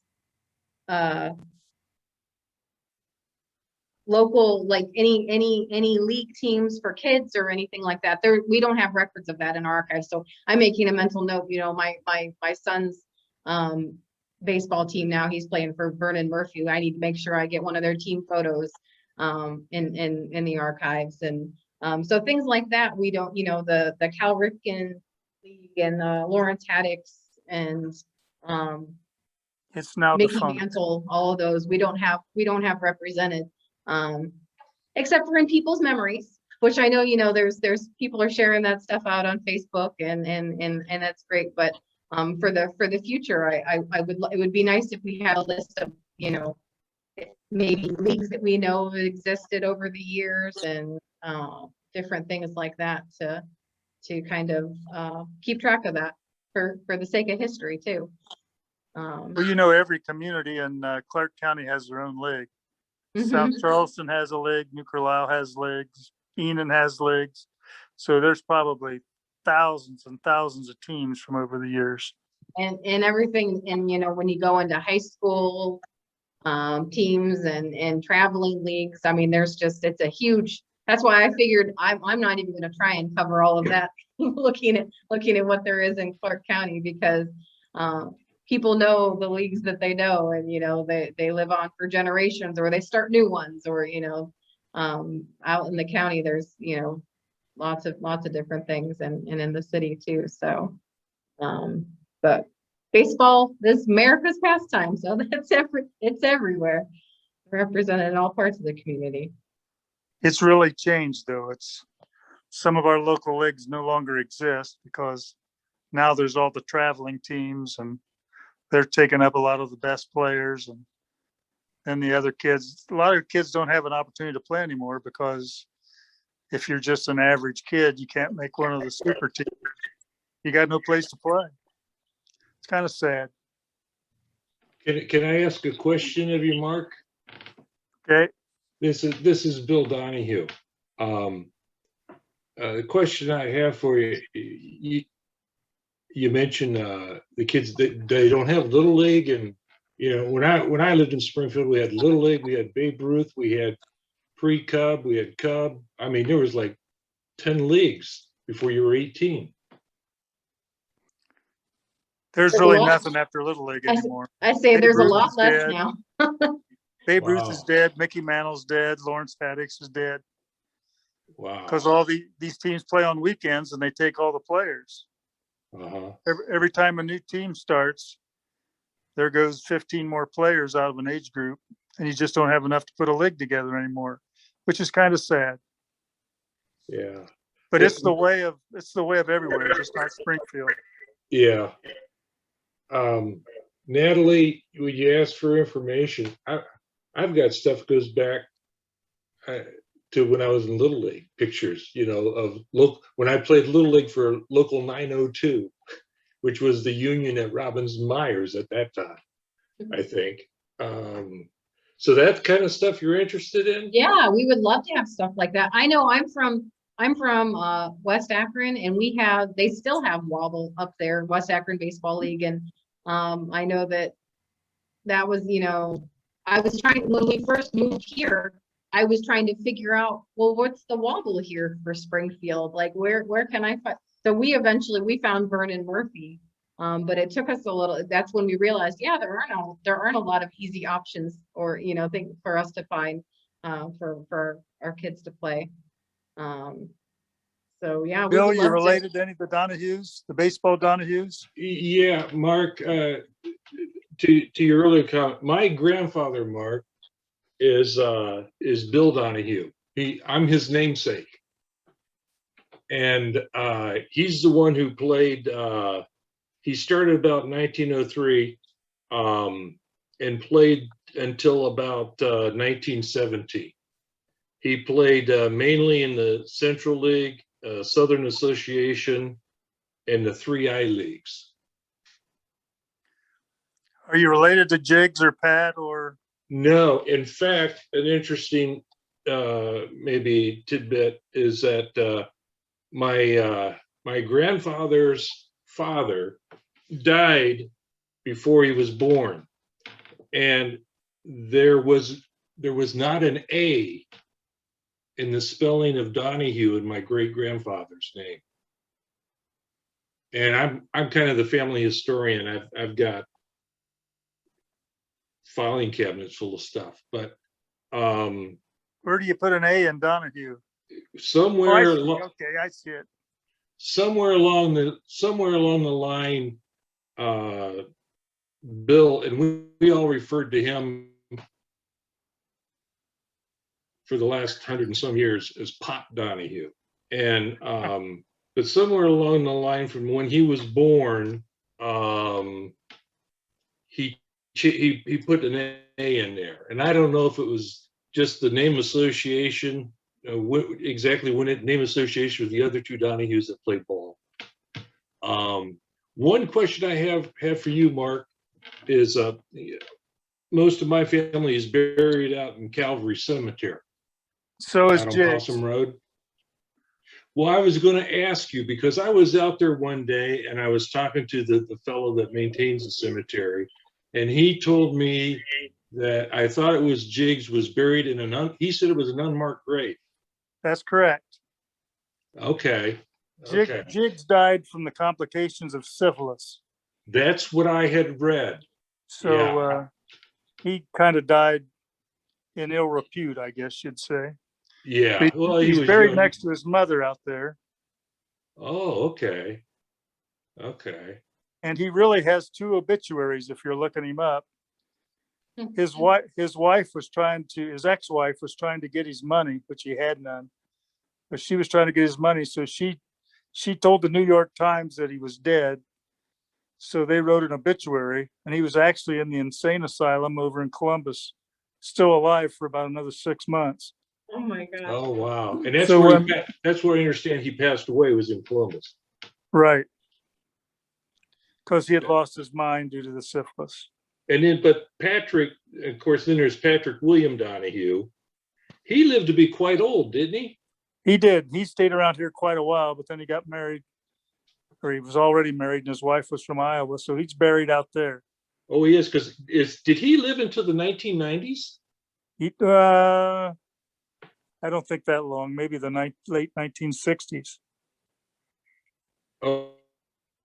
local, like any league teams for kids or anything like that. We don't have records of that in our archives. So I'm making a mental note. You know, my son's baseball team now, he's playing for Vernon Murphy. I need to make sure I get one of their team photos in the archives. And so things like that, we don't, you know, the Cal Ripken League and Lawrence Haddix and It's now Mickey defunct. Mantle, all of those we don't have represented, except for in people's memories, which I know, you know, there's people are sharing that stuff out on Facebook and that's great. But for the future, it would be nice if we had a list of, you know, maybe leagues that we know have existed over the years and different things like that to kind of keep track of that for the sake of history too. Well, you know, every community in Clark County has their own league. Mhm. South Charleston has a league. New Carlisle has leagues. Enon has leagues. So there's probably thousands and thousands of teams from over the years. And everything, and you know, when you go into high school teams and traveling leagues, I mean, it's a huge. That's why I figured I'm not even going to try and cover all of that. looking at what there is in Clark County, because people know the leagues that they know, and you know they live on for generations, or they start new ones, or you know, out in the county there's, you know, lots of different things, and in the city too. So but baseball is America's pastime, so it's everywhere, represented in all parts of the community. It's really changed, though. It's some of our local leagues no longer exist because now there's all the traveling teams and they're taking up a lot of the best players, and then the other kids, a lot of kids don't have an opportunity to play anymore because if you're just an average kid, you can't make one of the super teams. You got no place to play. It's kind of sad. Can I ask a question of you, Mark? Okay. This is Bill Donahue. The question I have for you, you mentioned the kids that they don't have little league, and when I lived in Springfield, we had little league, we had Babe Ruth, we had pre-Cub, we had Cub. I mean, there was like 10 leagues before you were 18. There's There's a really lot. nothing after Little League anymore. I say Babe there's a Ruth lot is less dead. now. Babe Ruth Wow. is dead. Mickey Mantle's dead. Lawrence Haddix is dead. Wow. Because all these teams play on weekends and they take all the players. Uh-huh. Every time a new team starts, there goes 15 more players out of an age group, and you just don't have enough to put a league together anymore, which is kind of sad. Yeah. But it's the way of everywhere, just not Springfield. Yeah. Natalie, when you ask for information, I've got stuff that goes back to when I was in Little League, pictures, of when I played Little League for Local 902, which was the union at Robbins Myers at that time, I think. So that kind of stuff you're interested in? Yeah, we would love to have stuff like that. I know I'm from West Akron, and they still have Wobble up there, West Akron Baseball League. And I know that was, I was trying, when we first moved here, I was trying to figure out, well, what's the Wobble here for Springfield? Like, where can I find? So we found Vernon Murphy, but it took us a little. That's when we realized, yeah, there aren't a lot of easy options, or things for us to find for our kids to play. So yeah, we Bill, would you love related to any of the Donahues, the baseball Donahues? Yeah, Mark, to your earlier comment, my grandfather, Mark, is Bill Donahue. I'm his namesake. And he's the one who played, he started about 1903 and played until about 1917. He played mainly in the Central League, Southern Association, and the 3I leagues. Are you related to Jiggs or Pat or? No, in fact, an interesting maybe tidbit is that my grandfather's father died before he was born, and there was not an A in the spelling of Donahue in my great grandfather's name. And I'm kind of the family historian. I've got filing cabinets full of stuff, but Where do you put an A in Donahue? somewhere Okay, I see it. somewhere along the line, Bill, and we all referred to him for the last 100 and some years as Pop Donahue. And but somewhere along the line from when he was born, he put an A in there, and I don't know if it was just the name association, exactly when it name association with the other two Donahues that played ball. One question I have for you, Mark, is most of my family is buried out in Calvary Cemetery. So is out on Jiggs. Possum Road. Well, I was going to ask you, because I was out there one day and I was talking to the fellow that maintains the cemetery, and he told me that I thought it was Jiggs was buried in he said it was an unmarked grave. That's correct. Okay. Okay. Jiggs died from the complications of syphilis. That's what I had read. So Yeah. He kind of died in ill repute, I guess you'd say. Yeah. Well, he's was buried young. next to his mother out there. Oh, okay. Okay. And he really has two obituaries if you're looking him up. His ex-wife was trying to get his money, which he had none. But she was trying to get his money, so she told the New York Times that he was dead. So they wrote an obituary, and he was actually in the insane asylum over in Columbus, still alive for about another 6 months. Oh my God. Oh, wow. And that's So, where that's where I understand he passed away, was in Columbus. Right. Because he had lost his mind due to the syphilis. And then, but Patrick, of course, then there's Patrick William Donahue. He lived to be quite old, didn't he? He did. He stayed around here quite a while, but then he got married, or he was already married, and his wife was from Iowa, so he's buried out there. Oh, he is, because did he live until the 1990s? He, I don't think that long, maybe the late 1960s. Oh,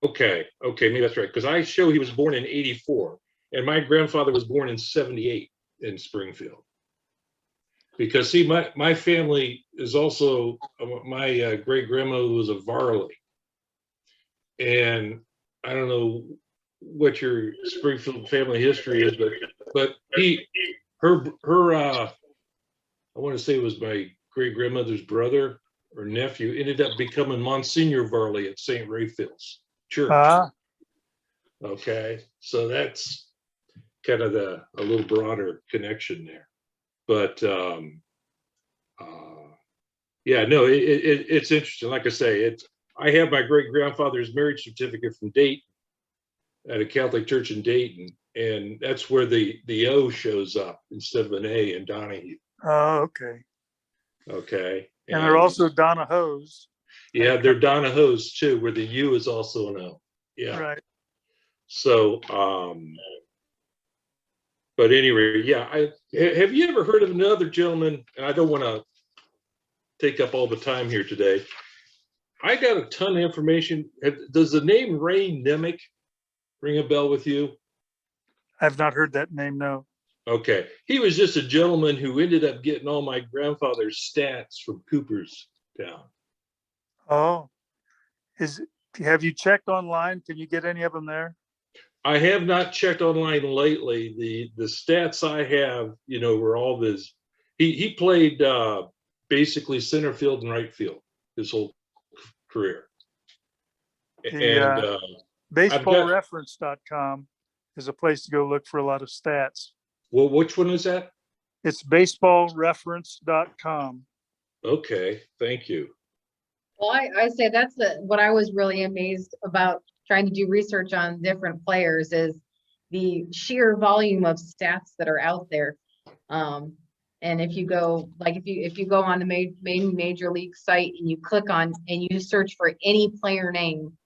okay, maybe that's right, because I show he was born in 84, and my grandfather was born in 78 in Springfield. Because see, my family is also, my great grandmother was a Varley, and I don't know what your Springfield family history is, but her I want to say it was my great grandmother's brother or nephew, ended up becoming Monsignor Varley at St. Raphael's Church. Okay, so that's kind of a little broader connection there. But yeah, no, it's interesting. Like I say, I have my great grandfather's marriage certificate from Dayton, at a Catholic church in Dayton, and that's where the O shows up instead of an A in Donahue. Oh, okay. Okay. And they're also Donahos. Yeah, they're Donahos too, where the U is also an O. Yeah. Right. So, but anyway, yeah. Have you ever heard of another gentleman? And I don't want to take up all the time here today. I got a ton of information. Does the name Ray Nemick ring a bell with you? I've not heard that name, no. Okay. He was just a gentleman who ended up getting all my grandfather's stats from Cooperstown. Oh, have you checked online? Can you get any of them there? I have not checked online lately. The stats I have, were all this. He played basically center field and right field his whole career. And baseballreference.com is a place to go look for a lot of stats. Well, which one is that? It's baseballreference.com. Okay, thank you. Well, I say that's what I was really amazed about trying to do research on different players is the sheer volume of stats that are out there. And if you go, like if you go on the main major league site and you click on and you search for any player name,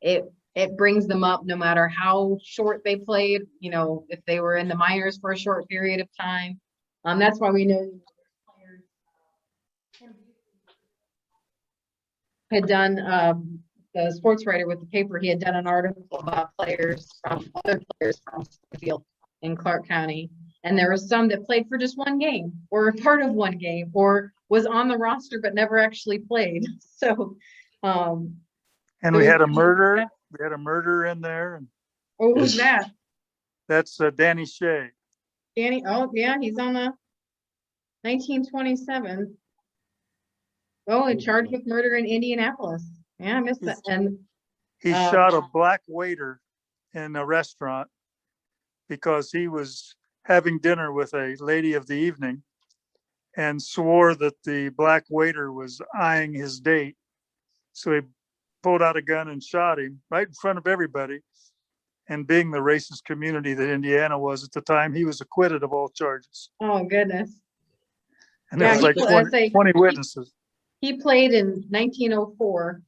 it brings them up no matter how short they played, if they were in the minors for a short period of time. That's why we know players had done, the sports writer with the paper, he had done an article about other players from Springfield and Clark County. And there were some that played for just one game or part of one game or was on the roster but never actually played. So, and we had a murder. We had a murder in there. And who's that? That's Danny Shea. Danny, oh yeah, he's on the 1927. Oh, and charged with murder in Indianapolis. Yeah, I missed that. And he shot a black waiter in a restaurant because he was having dinner with a lady of the evening and swore that the black waiter was eyeing his date. So he pulled out a gun and shot him right in front of everybody. And being the racist community that Indiana was at the time, he was acquitted of all charges. Oh, goodness. And there was like 20 witnesses. He played in 1904.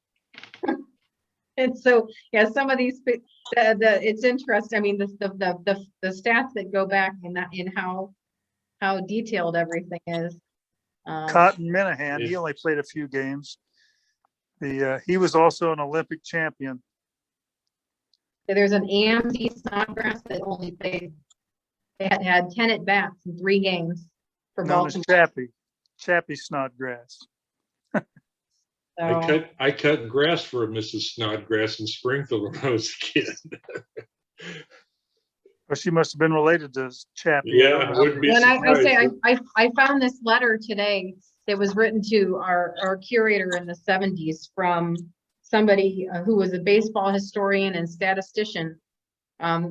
And so, yeah, some of these, it's interesting. I mean, the stats that go back in how detailed everything is. Cotton Minahan, he only played a few games. He was also an Olympic champion. There's an AMD Snodgrass that only played, they had 10 at bats in 3 games for Baltimore. Chappie Snodgrass. I cut grass for Mrs. Snodgrass in Springfield when I was a kid. Well, she must have been related to Chappie. Yeah, when I found this letter today that was written to our curator in the 70s from somebody who was a baseball historian and statistician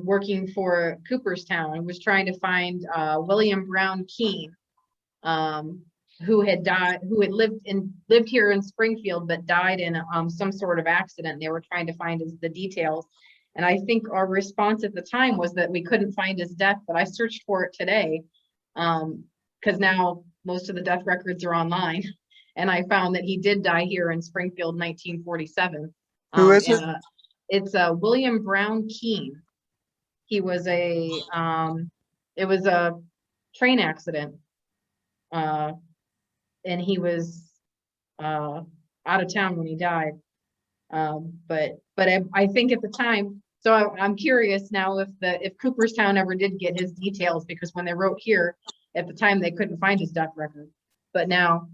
working for Cooperstown and was trying to find William Brown Keene, who had lived here in Springfield but died in some sort of accident. They were trying to find the details. And I think our response at the time was that we couldn't find his death, but I searched for it today because now most of the death records are online. And I found that he did die here in Springfield, 1947. Who is it? It's William Brown Keene. He was it was a train accident. And he was out of town when he died. But I think at the time, so I'm curious now if Cooperstown ever did get his details, because when they wrote here at the time, they couldn't find his death record, but now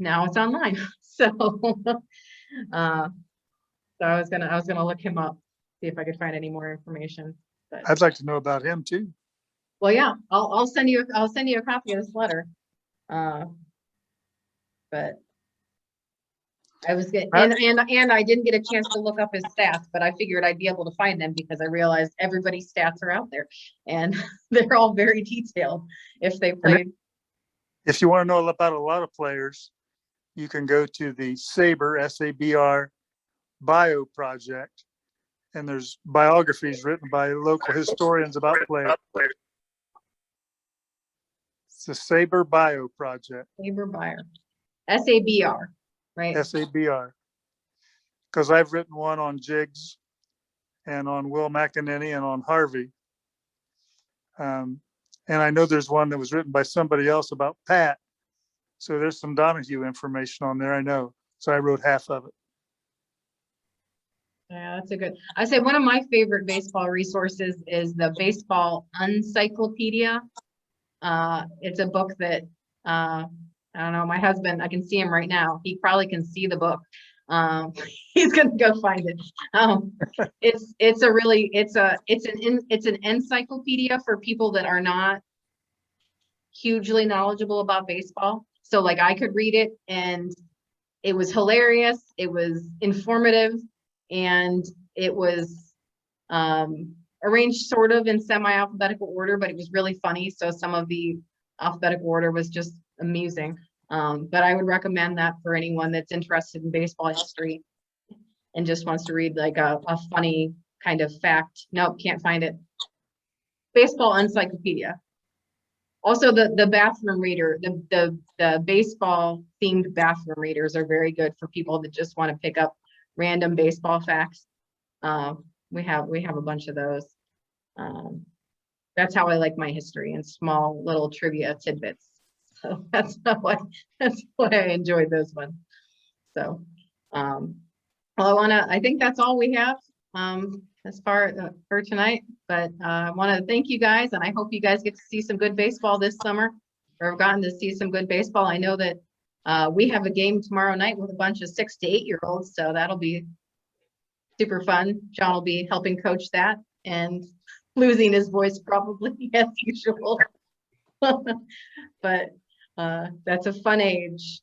it's online. So, so I was gonna look him up, see if I could find any more information. But I'd like to know about him too. well, yeah, I'll send you a copy of this letter. But I was getting, and I didn't get a chance to look up his stats, but I figured I'd be able to find them because I realized everybody's stats are out there and they're all very detailed if they played. If you want to know about a lot of players, you can go to the SABR, S-A-B-R bio project, and there's biographies written by local historians about players. It's the SABR bio project. SABR Buyer, S-A-B-R, right? S-A-B-R. Because I've written one on Jiggs and on Will McEnany and on Harvey. And I know there's one that was written by somebody else about Pat. So there's some Donahue information on there, I know. So I wrote half of it. Yeah, that's a good. I say one of my favorite baseball resources is the Baseball Encyclopedia. It's a book that I don't know. My husband, I can see him right now. He probably can see the book. He's gonna go find it. It's an encyclopedia for people that are not hugely knowledgeable about baseball. So like I could read it and it was hilarious. It was informative. And it was arranged sort of in semi-alphabetical order, but it was really funny. So some of the alphabetical order was just amusing. But I would recommend that for anyone that's interested in baseball history and just wants to read like a funny kind of fact. Nope, can't find it. Baseball Encyclopedia. Also, the bathroom reader, the baseball themed bathroom readers are very good for people that just want to pick up random baseball facts. We have a bunch of those. That's how I like my history and small little trivia tidbits. So that's why I enjoyed those ones. So, well, I think that's all we have as far for tonight. But I want to thank you guys, and I hope you guys get to see some good baseball this summer, or have gotten to see some good baseball. I know that we have a game tomorrow night with a bunch of 6 to 8 year olds, so that'll be super fun. John will be helping coach that and losing his voice probably as usual. But that's a fun age,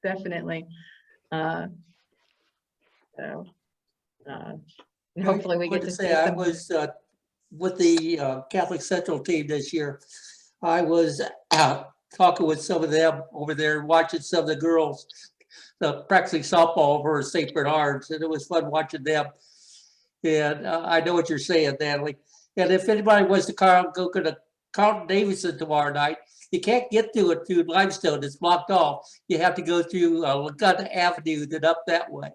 definitely. And hopefully we get to see I some. was with the Catholic Central team this year. I was out talking with some of them over there, watching some of the girls practicing softball over at St. Bernard's, and it was fun watching them. And I know what you're saying, Natalie. And if anybody wants to go to Carlton Davidson tomorrow night, you can't get to it through Limestone. It's blocked off. You have to go through Laguna Avenue, then up that way.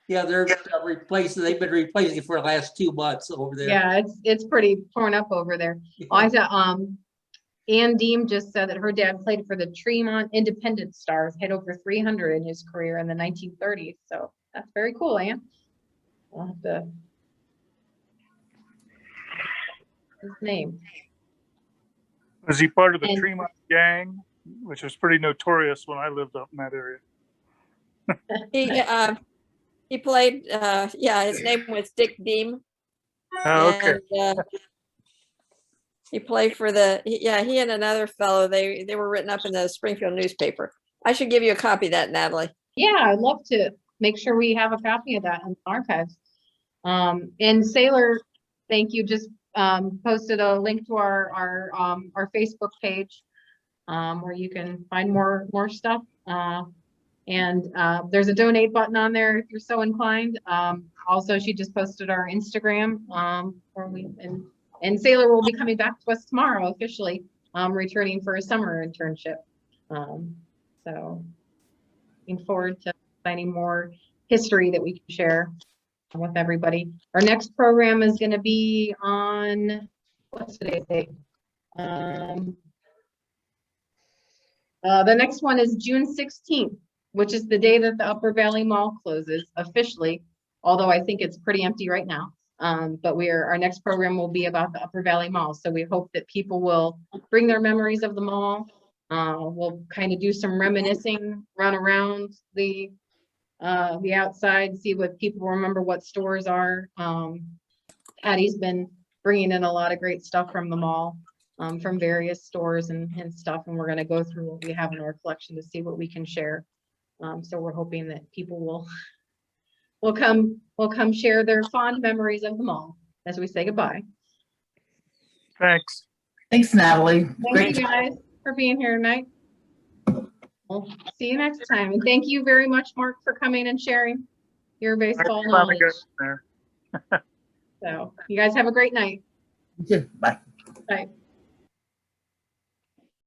Yeah, they're replacing. They've been replacing it for the last 2 months over there. Yeah, it's pretty torn up over there. I saw Ann Deem just said that her dad played for the Tremont Independent Stars, hit over 300 in his career in the 1930s. So that's very cool, Ann. I'll have to. His name. Was he part of the Tremont gang, which was pretty notorious when I lived up in that area? He played, his name was Dick Deem. Oh, okay. And, he played for he and another fellow, they were written up in the Springfield newspaper. I should give you a copy of that, Natalie. Yeah, I'd love to make sure we have a copy of that in the archives. And Sailor, thank you, just posted a link to our Facebook page where you can find more stuff. And there's a donate button on there if you're so inclined. Also, she just posted our Instagram and Sailor will be coming back to us tomorrow officially, returning for a summer internship. So looking forward to finding more history that we can share with everybody. Our next program is going to be on, what's today's date? The next one is June 16th, which is the day that the Upper Valley Mall closes officially, although I think it's pretty empty right now. But our next program will be about the Upper Valley Mall. So we hope that people will bring their memories of the mall. We'll kind of do some reminiscing, run around the outside, see what people remember, what stores are. Patty's been bringing in a lot of great stuff from the mall, from various stores and stuff. And we're going to go through what we have in our collection to see what we can share. So we're hoping that people will come share their fond memories of the mall as we say goodbye. Thanks. Thanks, Natalie. Thank you guys for being here tonight. We'll see you next time. And thank you very much, Mark, for coming and sharing your baseball knowledge. There. So you guys have a great night. Bye. Bye.